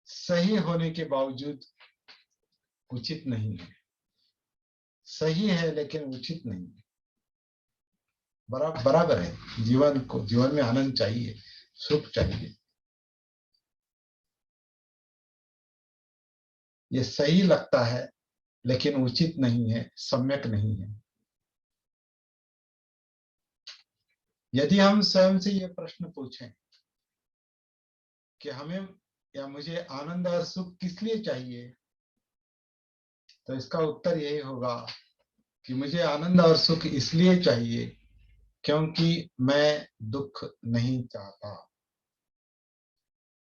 सही होने के बावजूद उचित नहीं है। सही है लेकिन उचित नहीं है। बराबर है। जीवन में आनंद चाहिए, सुख चाहिए। ये सही लगता है लेकिन उचित नहीं है, सम्यक नहीं है। यदि हम स्वयं से ये प्रश्न पूछें कि हमें या मुझे आनंद और सुख किस लिए चाहिए, तो इसका उत्तर यही होगा कि मुझे आनंद और सुख इसलिए चाहिए क्योंकि मैं दुख नहीं चाहता।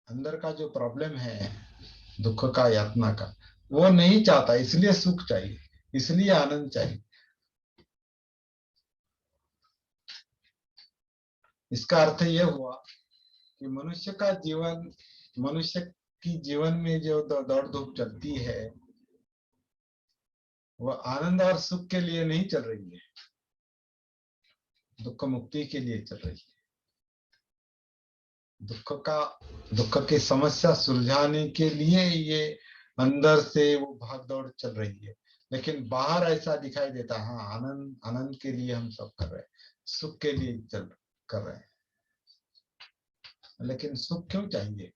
अंदर का जो प्रॉब्लम है दुख का, यातना का, वो नहीं चाहता, इसलिए सुख चाहिए, इसलिए आनंद चाहिए। इसका अर्थ यह हुआ कि मनुष्य की जीवन में जो दौड़ धूप चलती है वह आनंद और सुख के लिए नहीं चल रही है, दुख मुक्ति के लिए चल रही है। दुख की समस्या सुलझाने के लिए ये अंदर से वो भाग दौड़ चल रही है, लेकिन बाहर ऐसा दिखाई देता है हाँ आनंद आनंद के लिए हम सब कर रहे हैं, सुख के लिए कर रहे हैं। लेकिन सुख क्यों चाहिए?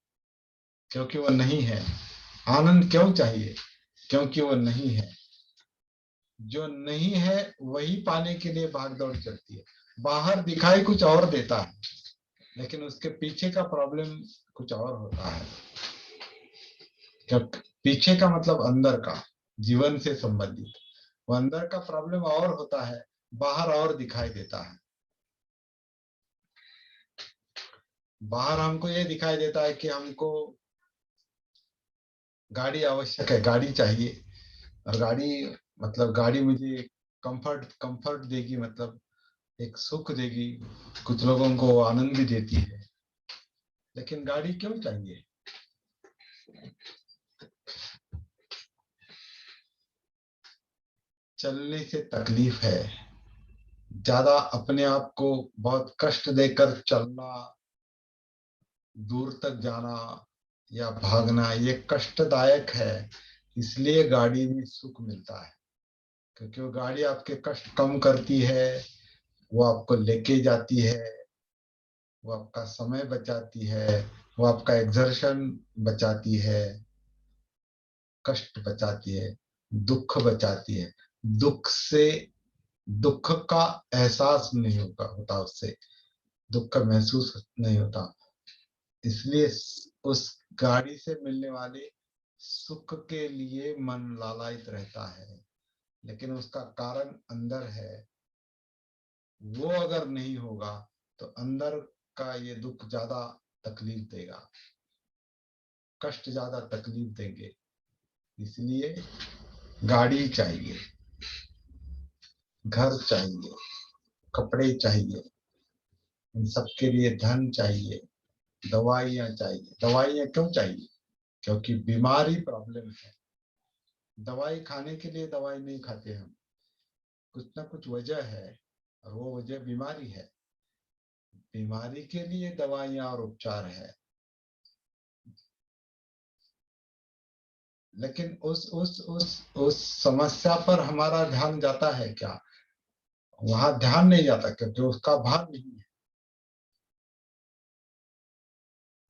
क्योंकि वो नहीं है। आनंद क्यों चाहिए? क्योंकि वो नहीं है। जो नहीं है वही पाने के लिए भाग दौड़ चलती है। बाहर दिखाई कुछ और देता है, लेकिन उसके पीछे का प्रॉब्लम कुछ और होता है। पीछे का मतलब अंदर का, जीवन से संबंधित। वो अंदर का प्रॉब्लम और होता है, बाहर और दिखाई देता है। बाहर हमको ये दिखाई देता है कि हमको गाड़ी आवश्यक है, गाड़ी चाहिए, और गाड़ी मुझे कंफर्ट देगी, मतलब एक सुख देगी, कुछ लोगों को आनंद भी देती है। लेकिन गाड़ी क्यों चाहिए? चलने से तकलीफ है, ज्यादा अपने आप को बहुत कष्ट देकर चलना, दूर तक जाना या भागना, ये कष्टदायक है। इसलिए गाड़ी में सुख मिलता है, क्योंकि वो गाड़ी आपके कष्ट कम करती है, वो आपको लेके जाती है, वो आपका समय बचाती है, वो आपका एक्सर्शन बचाती है, कष्ट बचाती है, दुख बचाती है। दुख का एहसास नहीं होता उससे, दुख का महसूस नहीं होता। इसलिए उस गाड़ी से मिलने वाले सुख के लिए मन लालायित रहता है, लेकिन उसका कारण अंदर है। वो अगर नहीं होगा तो अंदर का ये दुख ज्यादा तकलीफ देगा, कष्ट ज्यादा तकलीफ देंगे। इसलिए गाड़ी चाहिए, घर चाहिए, कपड़े चाहिए, इन सबके लिए धन चाहिए, दवाइयाँ चाहिए। दवाइयाँ क्यों चाहिए? क्योंकि बीमारी प्रॉब्लम है। दवाई खाने के लिए दवाई नहीं खाते हम, कुछ ना कुछ वजह है, और वो वजह बीमारी है। बीमारी के लिए दवाइयाँ और उपचार है। लेकिन उस समस्या पर हमारा ध्यान जाता है क्या? वहां ध्यान नहीं जाता, क्योंकि उसका भान नहीं है।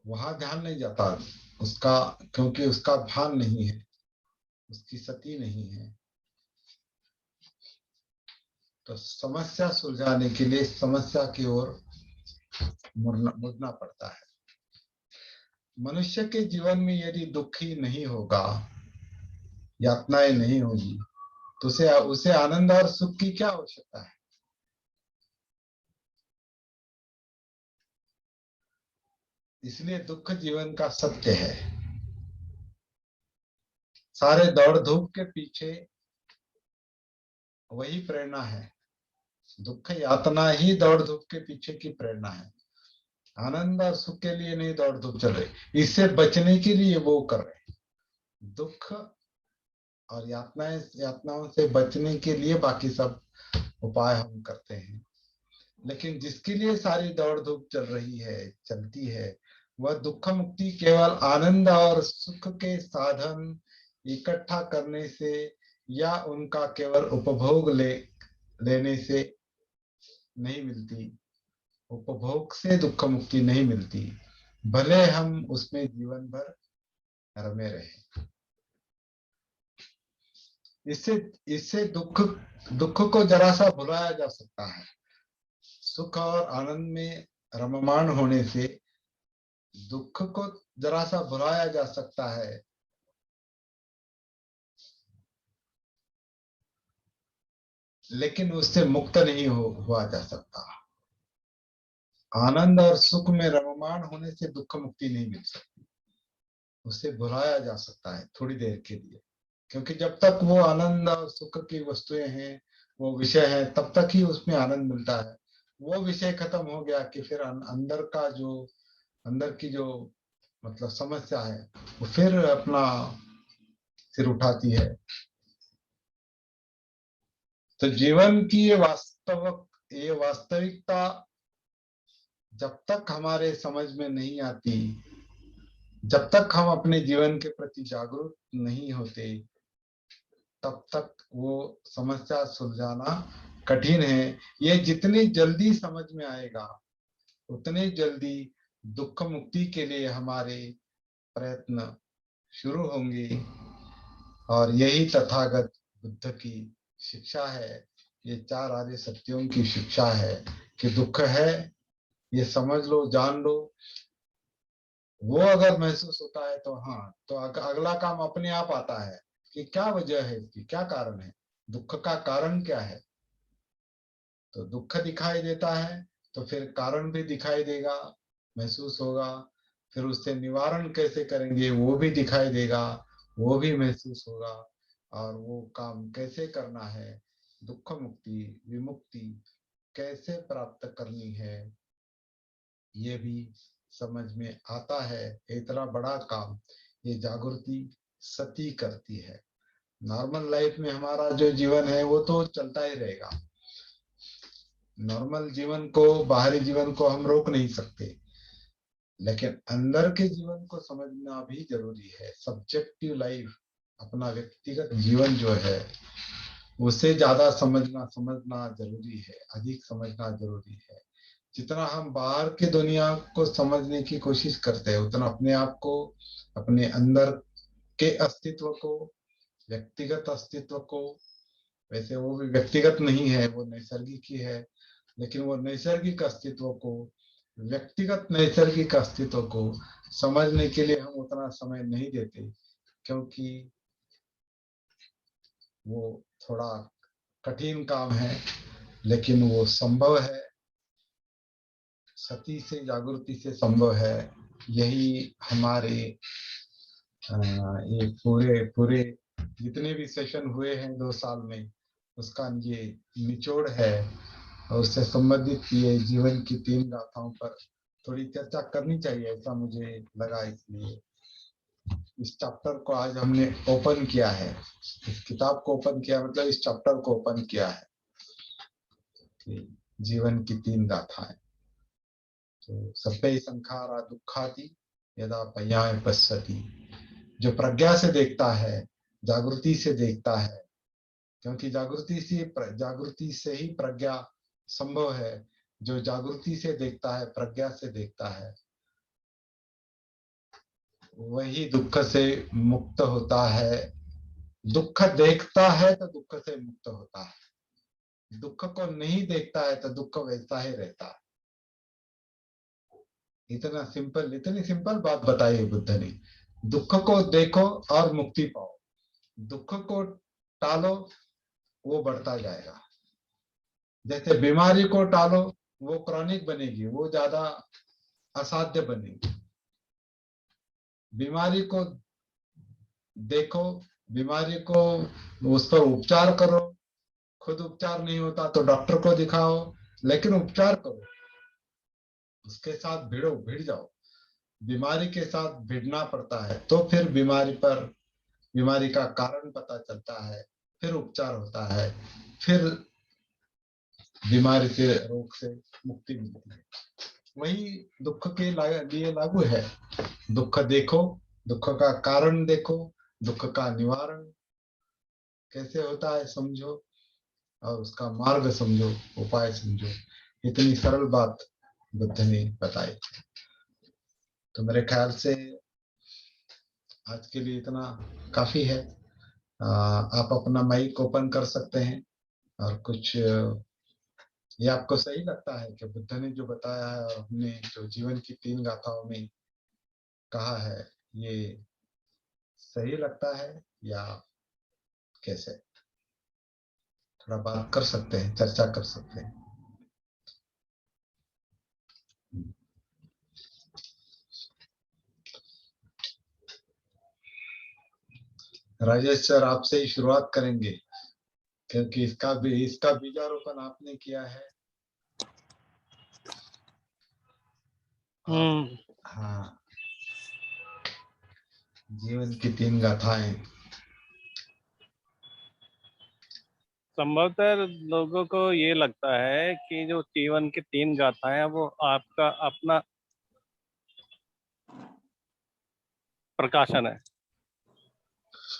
वहां ध्यान नहीं जाता उसका, क्योंकि उसका भान नहीं है, उसकी सती नहीं है। तो समस्या सुलझाने के लिए समस्या की ओर मुड़ना पड़ता है। मनुष्य के जीवन में यदि दुख ही नहीं होगा, यातनाएं नहीं होगी, तो उसे आनंद और सुख की क्या आवश्यकता है? इसलिए दुख जीवन का सत्य है। सारे दौड़ धूप के पीछे वही प्रेरणा है। दुख यातना ही दौड़ धूप के पीछे की प्रेरणा है। आनंद और सुख के लिए नहीं दौड़ धूप चल रही, इससे बचने के लिए वो कर रहे। दुख और यातनाओं से बचने के लिए बाकी सब उपाय हम करते हैं। लेकिन जिसके लिए सारी दौड़ धूप चलती है, वह दुख मुक्ति केवल आनंद और सुख के साधन इकट्ठा करने से या उनका केवल उपभोग लेने से नहीं मिलती। उपभोग से दुख मुक्ति नहीं मिलती, भले हम उसमें जीवन भर रमे रहे। इससे इससे दुख को जरा सा भुलाया जा सकता है। सुख और आनंद में रममाण होने से दुख को जरा सा भुलाया जा सकता है, लेकिन उससे मुक्त नहीं हुआ जा सकता। आनंद और सुख में रममाण होने से दुख मुक्ति नहीं मिल सकती। उससे भुलाया जा सकता है थोड़ी देर के लिए, क्योंकि जब तक वो आनंद और सुख की वस्तुएं हैं, वो विषय है, तब तक ही उसमें आनंद मिलता है। वो विषय खत्म हो गया कि फिर अंदर का जो, अंदर की जो मतलब समस्या है, वो फिर अपना सिर उठाती है। तो जीवन की ये वास्तविकता जब तक हमारे समझ में नहीं आती, जब तक हम अपने जीवन के प्रति जागरूक नहीं होते, तब तक वो समस्या सुलझाना कठिन है। ये जितनी जल्दी समझ में आएगा, उतने जल्दी दुख मुक्ति के लिए हमारे प्रयत्न शुरू होंगे। और यही तथागत बुद्ध की शिक्षा है, ये चार आर्य सत्यों की शिक्षा है कि दुख है, ये समझ लो, जान लो। वो अगर महसूस होता है तो हाँ, तो अगला काम अपने आप आता है कि क्या वजह है इसकी, क्या कारण है, दुख का कारण क्या है। तो दुख दिखाई देता है तो फिर कारण भी दिखाई देगा, महसूस होगा। फिर उससे निवारण कैसे करेंगे वो भी दिखाई देगा, वो भी महसूस होगा। और वो काम कैसे करना है, दुख मुक्ति विमुक्ति कैसे प्राप्त करनी है, ये भी समझ में आता है। इतना बड़ा काम ये जागृति सती करती है। नॉर्मल लाइफ में हमारा जो जीवन है वो तो चलता ही रहेगा। नॉर्मल जीवन को, बाहरी जीवन को हम रोक नहीं सकते, लेकिन अंदर के जीवन को समझना भी जरूरी है। सब्जेक्टिव लाइफ, अपना व्यक्तिगत जीवन जो है, उसे ज्यादा समझना जरूरी है, अधिक समझना जरूरी है। जितना हम बाहर की दुनिया को समझने की कोशिश करते हैं, उतना अपने आप को, अपने अंदर के अस्तित्व को, व्यक्तिगत अस्तित्व को, वैसे वो भी व्यक्तिगत नहीं है, वो नैसर्गिक ही है, लेकिन वो नैसर्गिक अस्तित्व को, व्यक्तिगत नैसर्गिक अस्तित्व को समझने के लिए हम उतना समय नहीं देते, क्योंकि वो थोड़ा कठिन काम है, लेकिन वो संभव है। सती से, जागृति से संभव है। यही हमारे ये पूरे पूरे जितने भी सेशन हुए हैं 2 साल में, उसका ये निचोड़ है। और उससे संबंधित ये जीवन की 3 गाथाओं पर थोड़ी चर्चा करनी चाहिए, ऐसा मुझे लगा। इसलिए इस चैप्टर को आज हमने ओपन किया है, इस किताब को ओपन किया, मतलब इस चैप्टर को ओपन किया है कि जीवन की 3 गाथाएं। तो सभ्य संखारा दुखादि यदा पय्याय पश्यति, जो प्रज्ञा से देखता है, जागृति से देखता है, क्योंकि जागृति से ही प्रज्ञा संभव है। जो जागृति से देखता है, प्रज्ञा से देखता है, वही दुख से मुक्त होता है। दुख देखता है तो दुख से मुक्त होता है, दुख को नहीं देखता है तो दुख वैसा ही रहता है। इतनी सिंपल बात बताई है बुद्ध ने। दुख को देखो और मुक्ति पाओ, दुख को टालो, वो बढ़ता जाएगा। जैसे बीमारी को टालो, वो क्रॉनिक बनेगी, वो ज्यादा असाध्य बनेगी। बीमारी को देखो, बीमारी को, उस पर उपचार करो। खुद उपचार नहीं होता तो डॉक्टर को दिखाओ, लेकिन उपचार करो, उसके साथ भिड़ जाओ। बीमारी के साथ भिड़ना पड़ता है, तो फिर बीमारी का कारण पता चलता है, फिर उपचार होता है, फिर बीमारी से, रोग से मुक्ति मिलती है। वही दुख के लिए लागू है। दुख देखो, दुख का कारण देखो, दुख का निवारण कैसे होता है समझो, और उसका मार्ग समझो, उपाय समझो। इतनी सरल बात बुद्ध ने बताई। तो मेरे ख्याल से आज के लिए इतना काफी है। आप अपना माइक ओपन कर सकते हैं और कुछ, ये आपको सही लगता है कि बुद्ध ने जो बताया है और हमने जो जीवन की 3 गाथाओं में कहा है, ये सही लगता है या कैसे? थोड़ा बात कर सकते हैं, चर्चा कर सकते हैं। राजेश सर, आपसे ही शुरुआत करेंगे क्योंकि इसका बीजारोपण आपने किया है। आप, हाँ, जीवन की 3 गाथाएं। संभवतः लोगों को ये लगता है कि जो जीवन की 3 गाथाएं वो आपका अपना प्रकाशन है।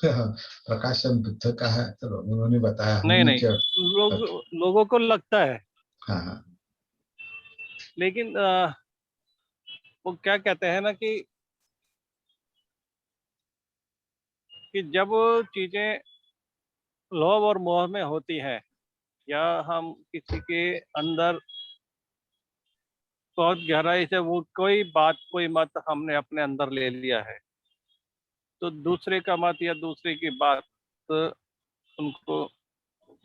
प्रकाशन बुद्ध का है, चलो उन्होंने बताया, नहीं हमने नहीं, क्या। लोगों को लगता है, हाँ हाँ। लेकिन वो क्या कहते हैं ना कि जब चीजें लोभ और मोह में होती है, या हम किसी के अंदर बहुत गहराई से वो कोई बात कोई मत हमने अपने अंदर ले लिया है, तो दूसरे का मत या दूसरे की बात उनको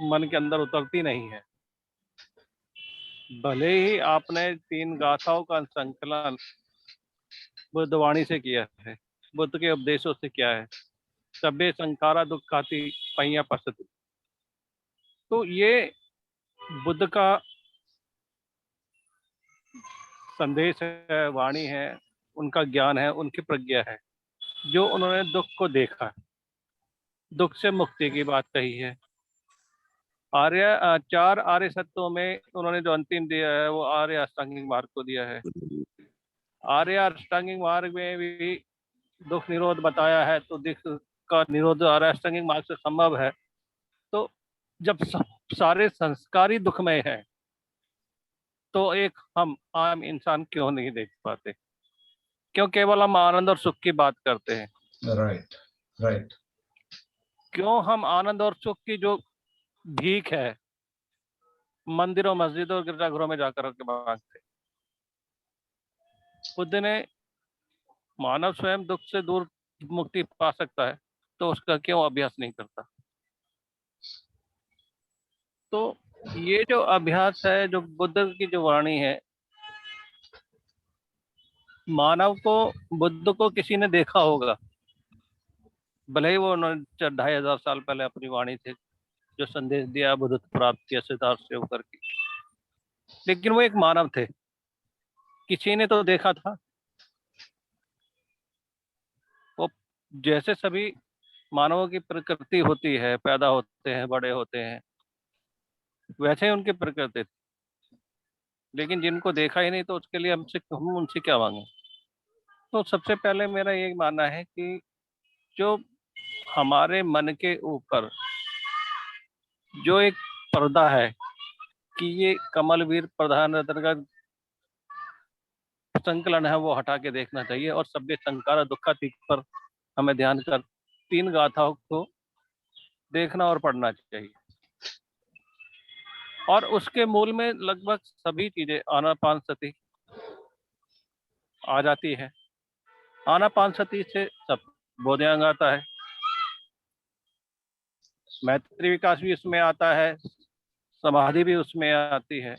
मन के अंदर उतरती नहीं है। भले ही आपने 3 गाथाओं का संकलन बुद्धवाणी से किया है, बुद्ध के उपदेशों से किया है, सभ्य संखारा दुखाती पहिया पसती, तो ये बुद्ध का संदेश है, वाणी है, उनका ज्ञान है, उनकी प्रज्ञा है, जो उन्होंने दुख को देखा, दुख से मुक्ति की बात कही है। 4 आर्य सत्यों में उन्होंने जो अंतिम दिया है वो आर्य अष्टांगिक मार्ग को दिया है। आर्य अष्टांगिक मार्ग में भी दुख निरोध बताया है, तो दुख का निरोध आर्य अष्टांगिक मार्ग से संभव है। तो जब सारे संस्कारी दुखमय है, तो एक हम आम इंसान क्यों नहीं देख पाते? क्यों केवल हम आनंद और सुख की बात करते हैं? Right right. क्यों हम आनंद और सुख की जो भीख है मंदिरों, मस्जिदों और गिरजाघरों में जाकर के मांगते? बुद्ध ने मानव स्वयं दुख से दूर मुक्ति पा सकता है, तो उसका क्यों अभ्यास नहीं करता? तो ये जो अभ्यास है, जो बुद्ध की जो वाणी है, मानव को, बुद्ध को किसी ने देखा होगा, भले ही वो उन्होंने 2500 साल पहले अपनी वाणी से जो संदेश दिया, बुद्ध प्राप्त किया सिद्धार्थ से होकर के, लेकिन वो एक मानव थे, किसी ने तो देखा था। वो जैसे सभी मानवों की प्रकृति होती है, पैदा होते हैं, बड़े होते हैं, वैसे ही उनकी प्रकृति थी, लेकिन जिनको देखा ही नहीं, तो उसके लिए हम उनसे क्या मांगे? तो सबसे पहले मेरा ये मानना है कि जो हमारे मन के ऊपर जो एक पर्दा है कि ये कमलवीर प्रधान रत्न का संकलन है, वो हटा के देखना चाहिए, और सभ्य संकार दुखातीत पर हमें ध्यान कर 3 गाथाओं को देखना और पढ़ना चाहिए। और उसके मूल में लगभग सभी चीजें आनापानसति आ जाती है। आनापानसति से सब बोधांग आता है, मैत्री विकास भी उसमें आता है, समाधि भी उसमें आती है,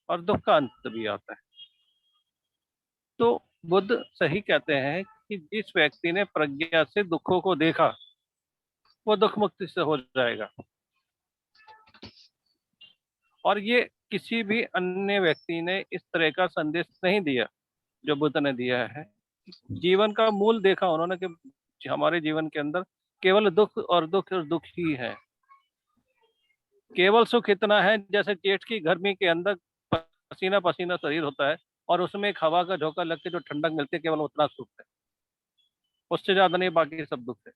और दुख का अंत भी आता है। तो बुद्ध सही कहते हैं कि जिस व्यक्ति ने प्रज्ञा से दुखों को देखा, वो दुख मुक्ति से हो जाएगा। और ये किसी भी अन्य व्यक्ति ने इस तरह का संदेश नहीं दिया जो बुद्ध ने दिया है। जीवन का मूल देखा उन्होंने कि हमारे जीवन के अंदर केवल दुख और दुख ही है। केवल सुख इतना है जैसे जेठ की गर्मी के अंदर पसीना पसीना शरीर होता है, और उसमें एक हवा का झोंका लग के जो ठंडक मिलती है, केवल उतना सुख है, उससे ज्यादा नहीं, बाकी सब दुख है।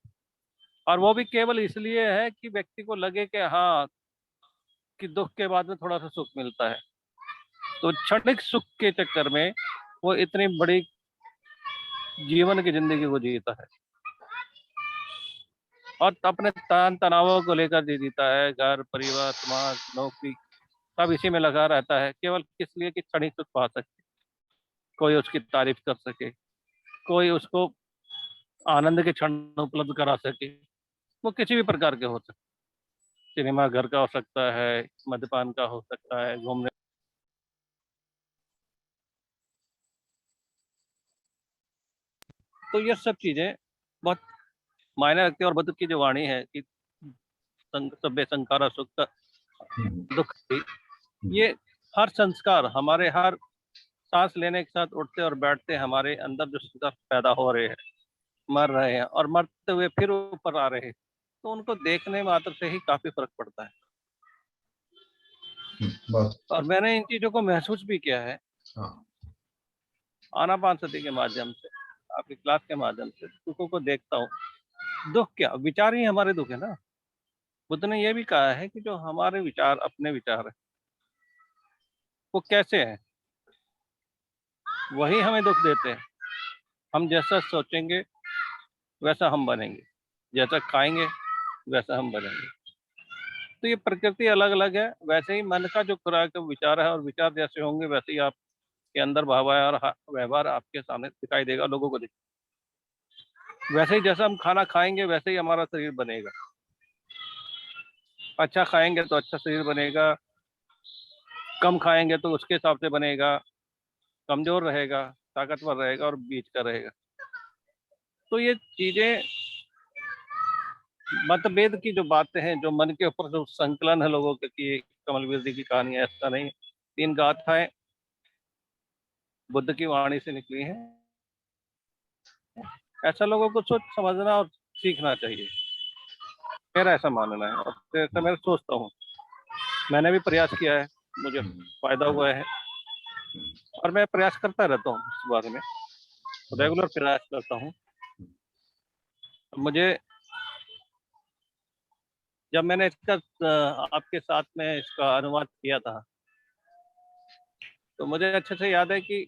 और वो भी केवल इसलिए है कि व्यक्ति को लगे कि हाँ, कि दुख के बाद में थोड़ा सा सुख मिलता है। तो क्षणिक सुख के चक्कर में वो इतनी बड़ी जीवन की जिंदगी को जीता है, और अपने तान तनावों को लेकर जीता है। घर, परिवार, समाज, नौकरी, सब इसी में लगा रहता है, केवल किस लिए कि क्षणिक सुख पा सके, कोई उसकी तारीफ कर सके, कोई उसको आनंद के क्षण उपलब्ध करा सके, वो किसी भी प्रकार के हो सकते, सिनेमा घर का हो सकता है, मद्यपान का हो सकता है, घूमने। तो ये सब चीजें बहुत मायने रखती है। और बुद्ध की जो वाणी है कि सभ्य संस्कार सुख दुख की, ये हर संस्कार हमारे हर सांस लेने के साथ उठते और बैठते हमारे अंदर जो संस्कार पैदा हो रहे हैं, मर रहे हैं और मरते हुए फिर ऊपर आ रहे हैं, तो उनको देखने मात्र से ही काफी फर्क पड़ता है। बहुत और मैंने इन चीजों को महसूस भी किया है हाँ आनापानसति के माध्यम से, आपकी क्लास के माध्यम से दुखों को देखता हूँ। दुख क्या, विचार ही हमारे दुख है ना। बुद्ध ने यह भी कहा है कि जो हमारे विचार अपने विचार है वो कैसे हैं, वही हमें दुख देते हैं। हम जैसा सोचेंगे वैसा हम बनेंगे, जैसा खाएंगे वैसा हम बनेंगे। तो ये प्रकृति अलग अलग है, वैसे ही मन का जो खुराक विचार है, और विचार जैसे होंगे वैसे ही आपके अंदर भाव है और व्यवहार आपके सामने दिखाई देगा, लोगों को दिखेगा। वैसे ही जैसा हम खाना खाएंगे वैसे ही हमारा शरीर बनेगा। अच्छा खाएंगे तो अच्छा शरीर बनेगा, कम खाएंगे तो उसके हिसाब से बनेगा, कमजोर रहेगा, ताकतवर रहेगा और बीच का रहेगा। तो ये चीजें मतभेद की जो बातें हैं, जो मन के ऊपर जो संकलन है लोगों के कि कमलवीर जी की कहानी है, ऐसा नहीं। 3 गाथाएं बुद्ध की वाणी से निकली हैं, ऐसा लोगों को सोच समझना और सीखना चाहिए, मेरा ऐसा मानना है। और ऐसा मैं सोचता हूँ, मैंने भी प्रयास किया है, मुझे फायदा हुआ है और मैं प्रयास करता रहता हूँ इस बारे में, रेगुलर प्रयास करता हूँ। मुझे जब मैंने इसका आपके साथ में इसका अनुवाद किया था तो मुझे अच्छे से याद है कि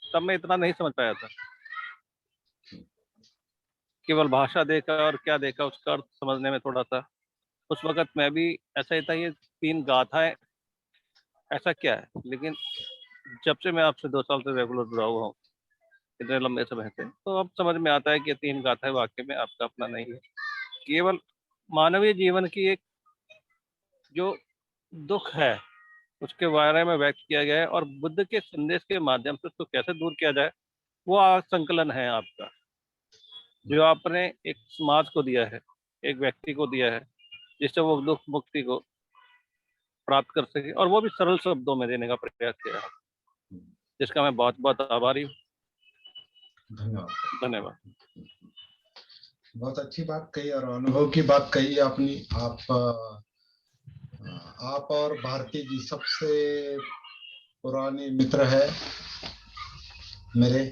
तब मैं इतना नहीं समझ पाया था, केवल भाषा देखा और क्या देखा उसका अर्थ समझने में थोड़ा सा उस वक्त मैं भी ऐसा ही था, ये 3 गाथाएं ऐसा क्या है। लेकिन जब से मैं आपसे 2 साल से रेगुलर जुड़ा हुआ हूँ, इतने लंबे समय से, तो अब समझ में आता है कि 3 गाथाएं वाकई में आपका अपना नहीं है, केवल मानवीय जीवन की एक जो दुख है उसके बारे में व्यक्त किया गया है, और बुद्ध के संदेश के माध्यम से उसको कैसे दूर किया जाए वो संकलन है आपका, जो आपने एक समाज को दिया है, एक व्यक्ति को दिया है, जिससे वो दुख मुक्ति को प्राप्त कर सके, और वो भी सरल शब्दों में देने का प्रयास किया है, जिसका मैं बहुत बहुत आभारी हूँ। धन्यवाद। धन्यवाद। बहुत अच्छी बात कही और अनुभव की बात कही आपने। आप और भारती जी सबसे पुराने मित्र है मेरे,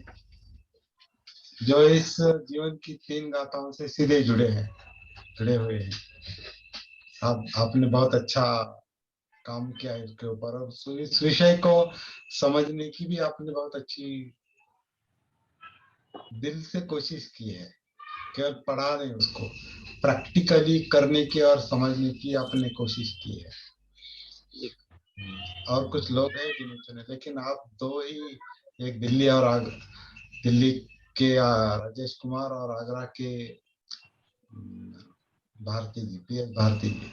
जो इस जीवन की 3 गाथाओं से सीधे जुड़े हुए हैं। आपने बहुत अच्छा काम किया है इसके ऊपर, और इस विषय को समझने की भी आपने बहुत अच्छी दिल से कोशिश की है, केवल पढ़ा नहीं, उसको प्रैक्टिकली करने की और समझने की आपने कोशिश की है। और कुछ लोग हैं गिने चुने, लेकिन आप 2 ही, एक दिल्ली और दिल्ली के राजेश कुमार और आगरा के भारती जी, PS भारती जी।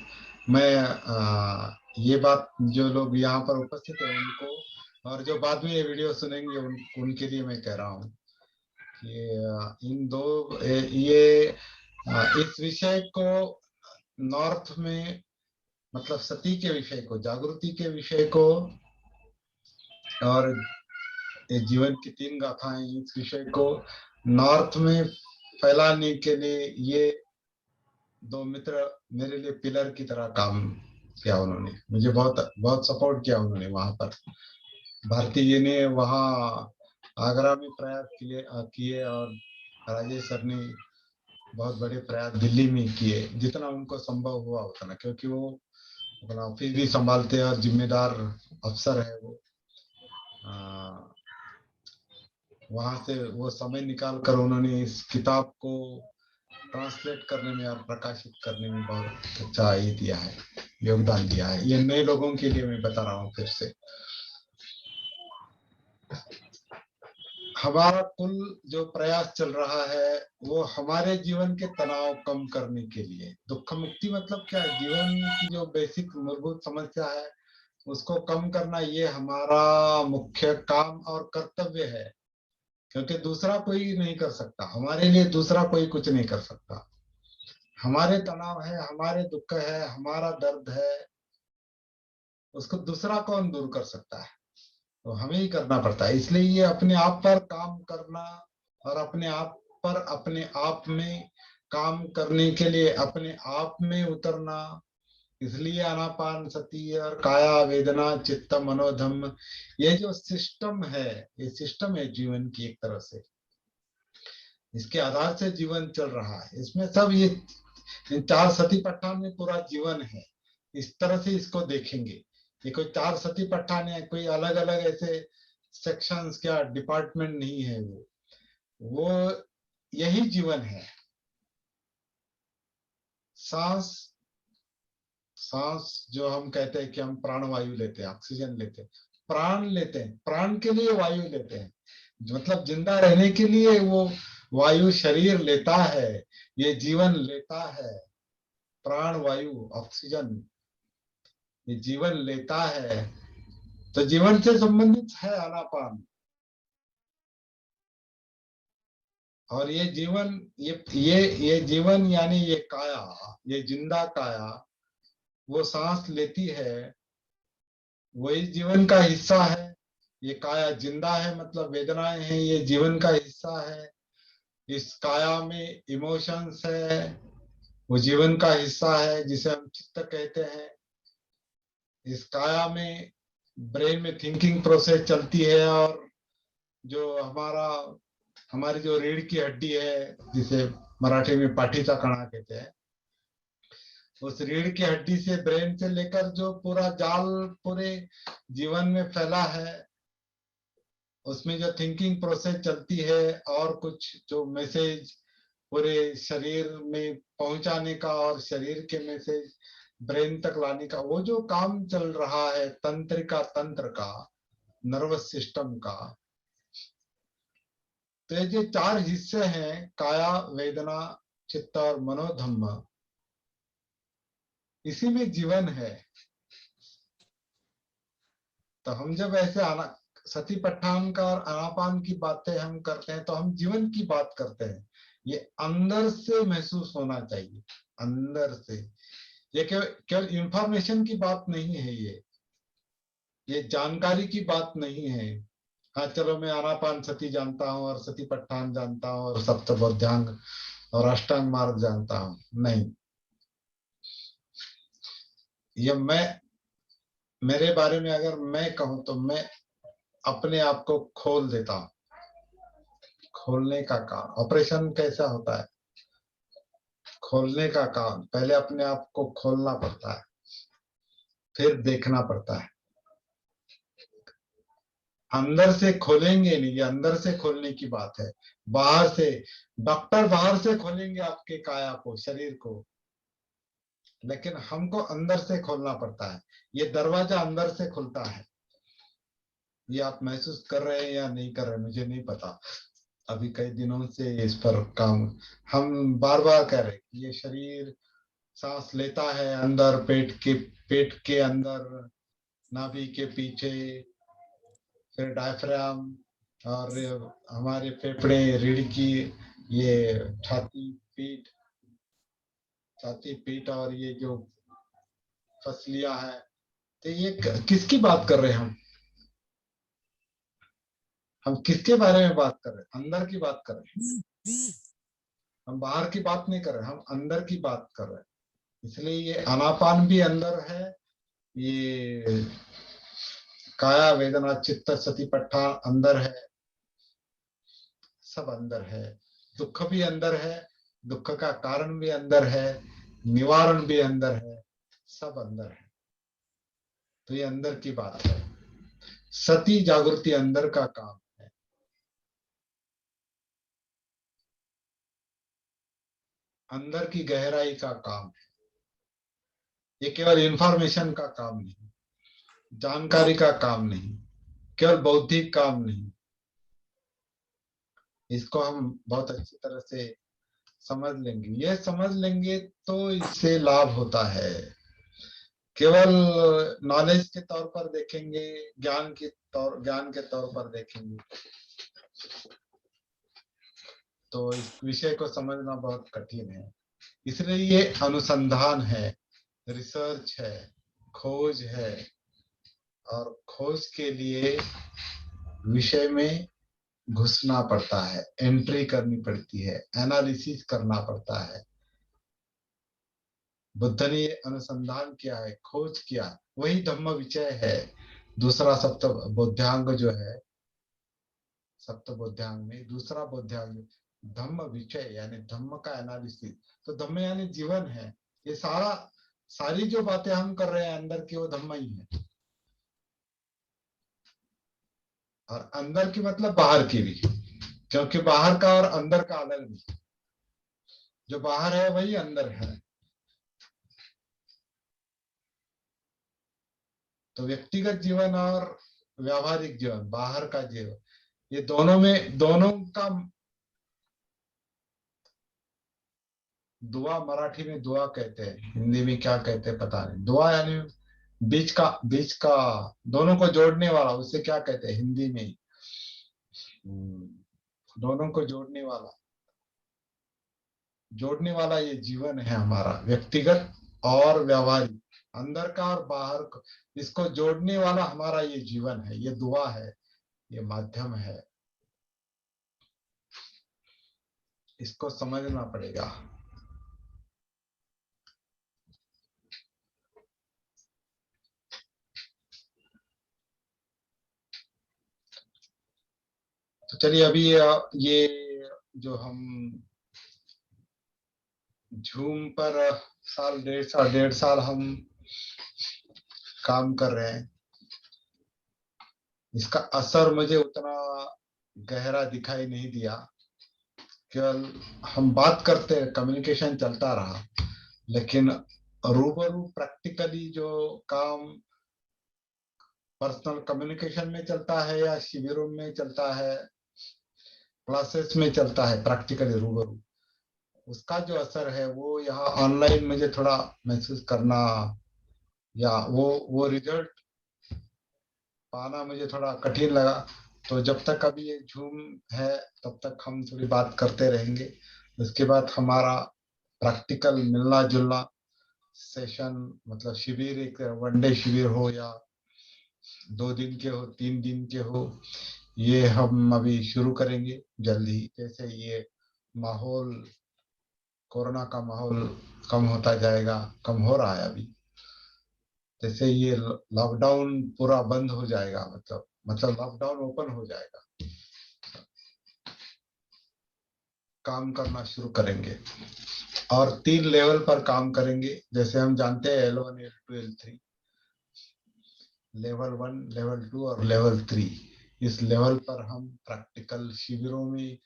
मैं ये बात जो लोग यहाँ पर उपस्थित है उनको, और जो बाद में ये वीडियो सुनेंगे उनके लिए मैं कह रहा हूँ कि इन 2 ये इस विषय को नॉर्थ में, मतलब सती के विषय को, जागृति के विषय को, और जीवन की 3 गाथाएं, इस विषय को नॉर्थ में फैलाने के लिए ये 2 मित्र मेरे लिए पिलर की तरह काम किया। उन्होंने मुझे बहुत बहुत सपोर्ट किया उन्होंने वहां पर। भारती जी ने वहाँ आगरा में प्रयास किए और राजेश सर ने बहुत बड़े प्रयास दिल्ली में किए, जितना उनको संभव हुआ उतना, क्योंकि वो अपना ऑफिस भी संभालते हैं और जिम्मेदार अफसर है वो। वहां से वो समय निकाल कर उन्होंने इस किताब को ट्रांसलेट करने में और प्रकाशित करने में बहुत अच्छा ही दिया है, योगदान दिया है। ये नए लोगों के लिए मैं बता रहा हूँ फिर से। हमारा कुल जो प्रयास चल रहा है वो हमारे जीवन के तनाव कम करने के लिए। दुख मुक्ति मतलब क्या है? जीवन की जो बेसिक मूलभूत समस्या है उसको कम करना, ये हमारा मुख्य काम और कर्तव्य है, क्योंकि दूसरा कोई नहीं कर सकता हमारे लिए, दूसरा कोई कुछ नहीं कर सकता। हमारे तनाव है, हमारे दुख है, हमारा दर्द है, उसको दूसरा कौन दूर कर सकता है? तो हमें ही करना पड़ता है। इसलिए ये अपने आप पर काम करना और अपने आप पर, अपने आप में काम करने के लिए अपने आप में उतरना, इसलिए आनापान सती और काया वेदना चित्त मनोधम्म, ये जो सिस्टम है, ये सिस्टम है जीवन की एक तरह से। इसके आधार से जीवन चल रहा है। इसमें सब ये इन 4 सती पट्टान में पूरा जीवन है। इस तरह से इसको देखेंगे। ये कोई 4 सती पट्टान है, कोई अलग अलग ऐसे सेक्शंस क्या डिपार्टमेंट नहीं है। वो यही जीवन है। सांस, सांस जो हम कहते हैं कि हम प्राणवायु लेते हैं, ऑक्सीजन लेते हैं, प्राण लेते हैं, प्राण के लिए वायु लेते हैं, मतलब जिंदा रहने के लिए वो वायु शरीर लेता है, ये जीवन लेता है। प्राण वायु ऑक्सीजन ये जीवन लेता है। तो जीवन से संबंधित है आनापान। और ये जीवन, ये जीवन यानी ये काया, ये जिंदा काया वो सांस लेती है, वही जीवन का हिस्सा है। ये काया जिंदा है, मतलब वेदनाएं हैं, ये जीवन का हिस्सा है। इस काया में इमोशंस है, वो जीवन का हिस्सा है जिसे हम चित्त कहते हैं। इस काया में ब्रेन में थिंकिंग प्रोसेस चलती है, और जो हमारी जो रीढ़ की हड्डी है, जिसे मराठी में पाठीचा कणा कहते हैं, उस रीढ़ की हड्डी से, ब्रेन से लेकर जो पूरा जाल पूरे जीवन में फैला है, उसमें जो थिंकिंग प्रोसेस चलती है और कुछ जो मैसेज पूरे शरीर में पहुंचाने का और शरीर के मैसेज ब्रेन तक लाने का, वो जो काम चल रहा है तंत्र का, नर्वस सिस्टम का। तो ये जो 4 हिस्से हैं, काया वेदना चित्त और मनोधम्म, इसी में जीवन है। तो हम जब ऐसे सती पट्टान का और आनापान की बातें हम करते हैं तो हम जीवन की बात करते हैं। ये अंदर से महसूस होना चाहिए, अंदर से। ये केवल इंफॉर्मेशन की बात नहीं है, ये जानकारी की बात नहीं है। हाँ चलो मैं आनापान सती जानता हूँ और सती पट्टान जानता हूँ और सप्तबोध्यांग और अष्टांग मार्ग जानता हूँ, नहीं। ये मेरे बारे में अगर मैं कहूँ तो मैं अपने आप को खोल देता हूँ। खोलने का काम, ऑपरेशन कैसा होता है? खोलने का काम, पहले अपने आप को खोलना पड़ता है, फिर देखना पड़ता है। अंदर से खोलेंगे नहीं, ये अंदर से खोलने की बात है। बाहर से, डॉक्टर बाहर से खोलेंगे आपके काया को, शरीर को, लेकिन हमको अंदर से खोलना पड़ता है। ये दरवाजा अंदर से खुलता है। ये आप महसूस कर रहे हैं या नहीं कर रहे, मुझे नहीं पता। अभी कई दिनों से इस पर काम हम बार बार कह रहे हैं कि ये शरीर सांस लेता है अंदर, पेट के अंदर, नाभि के पीछे, फिर डायफ्राम, और हमारे फेफड़े, रीढ़ की, ये छाती पीठ और ये जो फसलियां हैं। तो ये किसकी बात कर रहे हैं हम किसके बारे में बात कर रहे हैं? अंदर की बात कर रहे हैं। हम बाहर की बात नहीं कर रहे, हम अंदर की बात कर रहे हैं। इसलिए ये आनापान भी अंदर है, ये काया वेदना चित्त सती पट्टा अंदर है, सब अंदर है। दुख भी अंदर है, दुख का कारण भी अंदर है, निवारण भी अंदर है, सब अंदर है। तो ये अंदर की बात है। सती जागृति अंदर का काम है। अंदर की गहराई का काम है। ये केवल इंफॉर्मेशन का काम नहीं, जानकारी का काम नहीं, केवल बौद्धिक काम नहीं, इसको हम बहुत अच्छी तरह से समझ लेंगे। ये समझ लेंगे तो इससे लाभ होता है। केवल नॉलेज के तौर पर देखेंगे, ज्ञान के तौर पर देखेंगे तो इस विषय को समझना बहुत कठिन है। इसलिए ये अनुसंधान है, रिसर्च है, खोज है, और खोज के लिए विषय में घुसना पड़ता है, एंट्री करनी पड़ती है, एनालिसिस करना पड़ता है। बुद्ध ने ये अनुसंधान किया है, खोज किया, वही धम्म विचय है। दूसरा सप्त बोध्यांग जो है, सप्त बोध्यांग में दूसरा बोध्यांग धम्म विचय यानी धम्म का एनालिसिस। तो धम्म यानी जीवन है। ये सारी जो बातें हम कर रहे हैं अंदर की, वो धम्म ही है। और अंदर की मतलब बाहर की भी, क्योंकि बाहर का और अंदर का अलग नहीं। जो बाहर है वही अंदर है। तो व्यक्तिगत जीवन और व्यावहारिक जीवन, बाहर का जीवन, ये दोनों का दुआ, मराठी में दुआ कहते हैं, हिंदी में क्या कहते हैं पता नहीं। दुआ यानी बीच का दोनों को जोड़ने वाला, उसे क्या कहते हैं हिंदी में? दोनों को जोड़ने वाला ये जीवन है हमारा, व्यक्तिगत और व्यावहारिक, अंदर का और बाहर का। इसको जोड़ने वाला हमारा ये जीवन है, ये दुआ है, ये माध्यम है। इसको समझना पड़ेगा। तो चलिए अभी ये जो हम झूम पर डेढ़ साल हम काम कर रहे हैं, इसका असर मुझे उतना गहरा दिखाई नहीं दिया। केवल हम बात करते हैं, कम्युनिकेशन चलता रहा, लेकिन रूबरू प्रैक्टिकली जो काम पर्सनल कम्युनिकेशन में चलता है या शिविरों में चलता है, क्लासेस में चलता है, प्रैक्टिकली रूबरू, उसका जो असर है वो यहाँ ऑनलाइन मुझे थोड़ा महसूस करना, या वो रिजल्ट पाना मुझे थोड़ा कठिन लगा। तो जब तक अभी ये झूम है तब तक हम थोड़ी बात करते रहेंगे। उसके बाद हमारा प्रैक्टिकल मिलना जुलना सेशन, मतलब शिविर, एक वनडे शिविर हो या 2 दिन के हो, 3 दिन के हो, ये हम अभी शुरू करेंगे जल्दी। जैसे ये माहौल, कोरोना का माहौल कम होता जाएगा, कम हो रहा है अभी, जैसे ये लॉकडाउन पूरा बंद हो जाएगा, मतलब लॉकडाउन ओपन हो जाएगा, काम करना शुरू करेंगे। और 3 लेवल पर काम करेंगे। जैसे हम जानते हैं L1, L2, L3, level 1, level 2 और लेवल 3। इस लेवल पर हम प्रैक्टिकल शिविरों में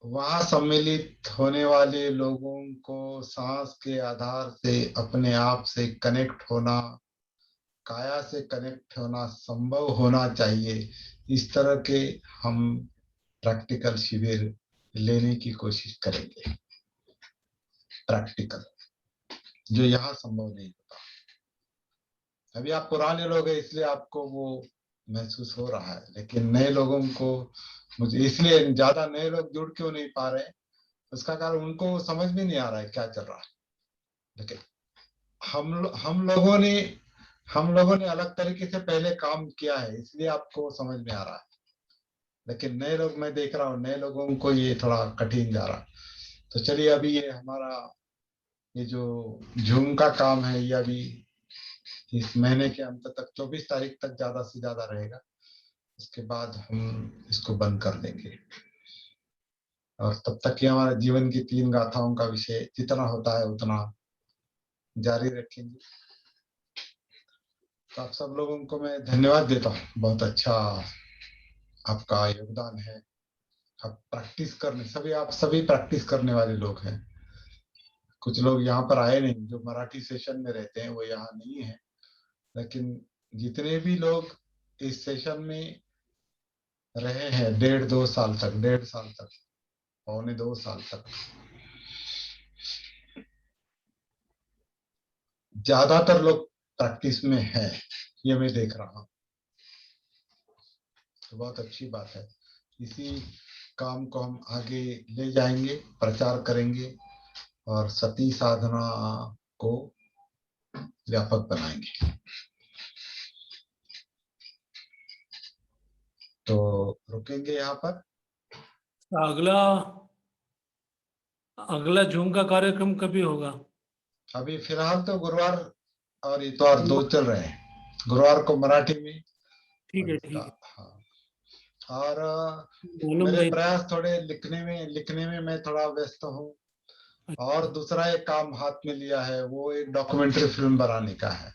वहां सम्मिलित होने वाले लोगों को सांस के आधार से अपने आप से कनेक्ट होना, काया से कनेक्ट होना संभव होना चाहिए। इस तरह के हम प्रैक्टिकल शिविर लेने की कोशिश करेंगे, प्रैक्टिकल, जो यहाँ संभव नहीं होता। अभी आप पुराने लोग हैं इसलिए आपको वो महसूस हो रहा है, लेकिन नए लोगों को, मुझे इसलिए ज्यादा नए लोग जुड़ क्यों नहीं पा रहे, उसका कारण उनको समझ में नहीं आ रहा है क्या चल रहा है। लेकिन हम लोगों ने अलग तरीके से पहले काम किया है, इसलिए आपको समझ में आ रहा है। लेकिन नए लोग, मैं देख रहा हूँ नए लोगों को ये थोड़ा कठिन जा रहा है। तो चलिए अभी ये हमारा ये जो जूम का काम है, ये अभी इस महीने के अंत तक 24 तारीख तक ज्यादा से ज्यादा रहेगा। उसके बाद हम इसको बंद कर देंगे, और तब तक ये हमारे जीवन की 3 गाथाओं का विषय जितना होता है उतना जारी रखेंगे। तो आप सब लोगों को मैं धन्यवाद देता हूँ, बहुत अच्छा आपका योगदान है। आप प्रैक्टिस करने, आप सभी प्रैक्टिस करने वाले लोग हैं। कुछ लोग यहाँ पर आए नहीं, जो मराठी सेशन में रहते हैं वो यहाँ नहीं है, लेकिन जितने भी लोग इस सेशन में रहे हैं 1.5 2 साल तक, पौने 2 साल तक। ज्यादातर लोग प्रैक्टिस में है, ये मैं देख रहा हूं, तो बहुत अच्छी बात है। इसी काम को हम आगे ले जाएंगे, प्रचार करेंगे और सती साधना को व्यापक बनाएंगे। तो रुकेंगे यहाँ पर। अगला अगला जूम का कार्यक्रम कभी होगा? अभी फिलहाल तो गुरुवार और इतवार 2 चल रहे हैं। गुरुवार को मराठी में, ठीक है, ठीक है, हाँ। और मालूम मेरे नहीं। प्रयास थोड़े लिखने में मैं थोड़ा व्यस्त हूँ। और दूसरा एक काम हाथ में लिया है, वो एक डॉक्यूमेंट्री फिल्म बनाने का है,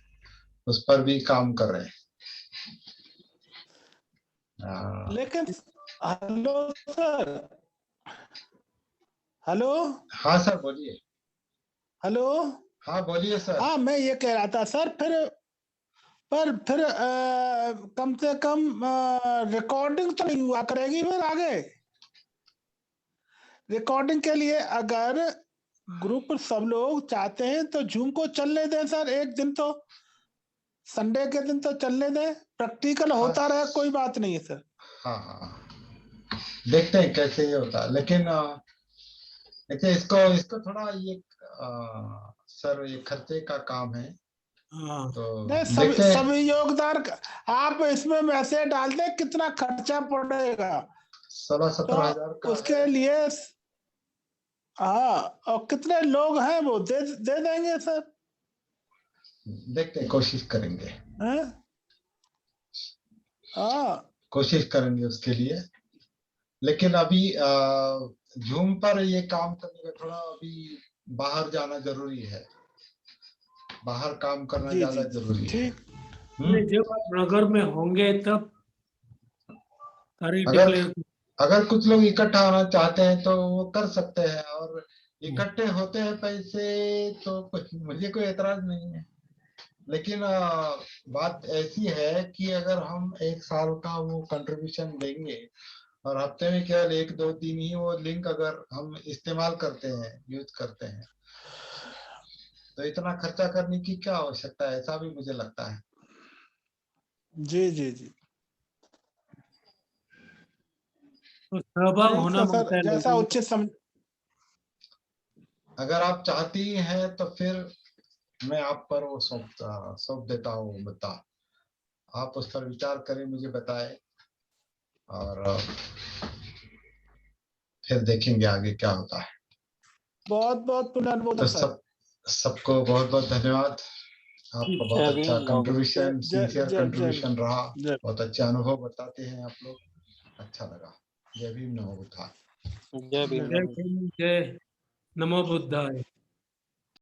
उस पर भी काम कर रहे हैं। लेकिन हेलो सर, हेलो, हाँ सर बोलिए। हेलो, हाँ बोलिए सर। हाँ मैं ये कह रहा था सर, फिर कम से कम रिकॉर्डिंग तो नहीं हुआ करेगी फिर आगे? रिकॉर्डिंग के लिए अगर ग्रुप सब लोग चाहते हैं तो जूम को चलने दें सर, एक दिन तो संडे के दिन तो चलने दें, प्रैक्टिकल होता रहे, कोई बात नहीं है सर। हाँ हाँ, देखते हैं कैसे ये होता है। लेकिन देखिए इसको थोड़ा ये सर ये खर्चे का काम है, हाँ, तो नहीं, देखते हैं। सभी योगदान आप इसमें मैसेज डाल दें कितना खर्चा पड़ेगा, 16-17 हजार का उसके है। लिए हाँ, और कितने लोग हैं वो दे देंगे सर। देखते हैं, कोशिश करेंगे। हैं? हाँ कोशिश करेंगे उसके लिए। लेकिन अभी जूम पर ये काम करने का थोड़ा अभी बाहर जाना जरूरी है, बाहर काम करना जी ज्यादा जी जरूरी है। ठीक। नहीं, जब आप नगर में होंगे तब तारीख अगर डिक्लेयर। अगर कुछ लोग इकट्ठा होना चाहते हैं तो वो कर सकते हैं, और इकट्ठे होते हैं पैसे तो कुछ मुझे कोई एतराज नहीं है। लेकिन बात ऐसी है कि अगर हम 1 साल का वो कंट्रीब्यूशन देंगे और हफ्ते में केवल 1 2 दिन ही वो लिंक अगर हम इस्तेमाल करते हैं, यूज करते हैं, तो इतना खर्चा करने की क्या आवश्यकता है, ऐसा भी मुझे लगता है। जी जी जी, तो सहभाग ठीक होना है सर, पड़ता है जैसा लोगों को। उचित समझ। अगर आप चाहती हैं तो फिर मैं आप पर वो सौंप देता हूँ बता, आप उस पर विचार करें, मुझे बताएं, और फिर देखेंगे आगे क्या होता है। बहुत बहुत पुनर्बोधन तो सर। सबको बहुत बहुत धन्यवाद। आपका बहुत जय अच्छा भीम, कंट्रीब्यूशन, जय सिंसियर जय कंट्रीब्यूशन रहा। जय बहुत अच्छे अनुभव बताते हैं आप लोग, अच्छा लगा। जय भीम, नमो बुद्धाय। जय भीम। जय भीम, जय नमो बुद्धाय।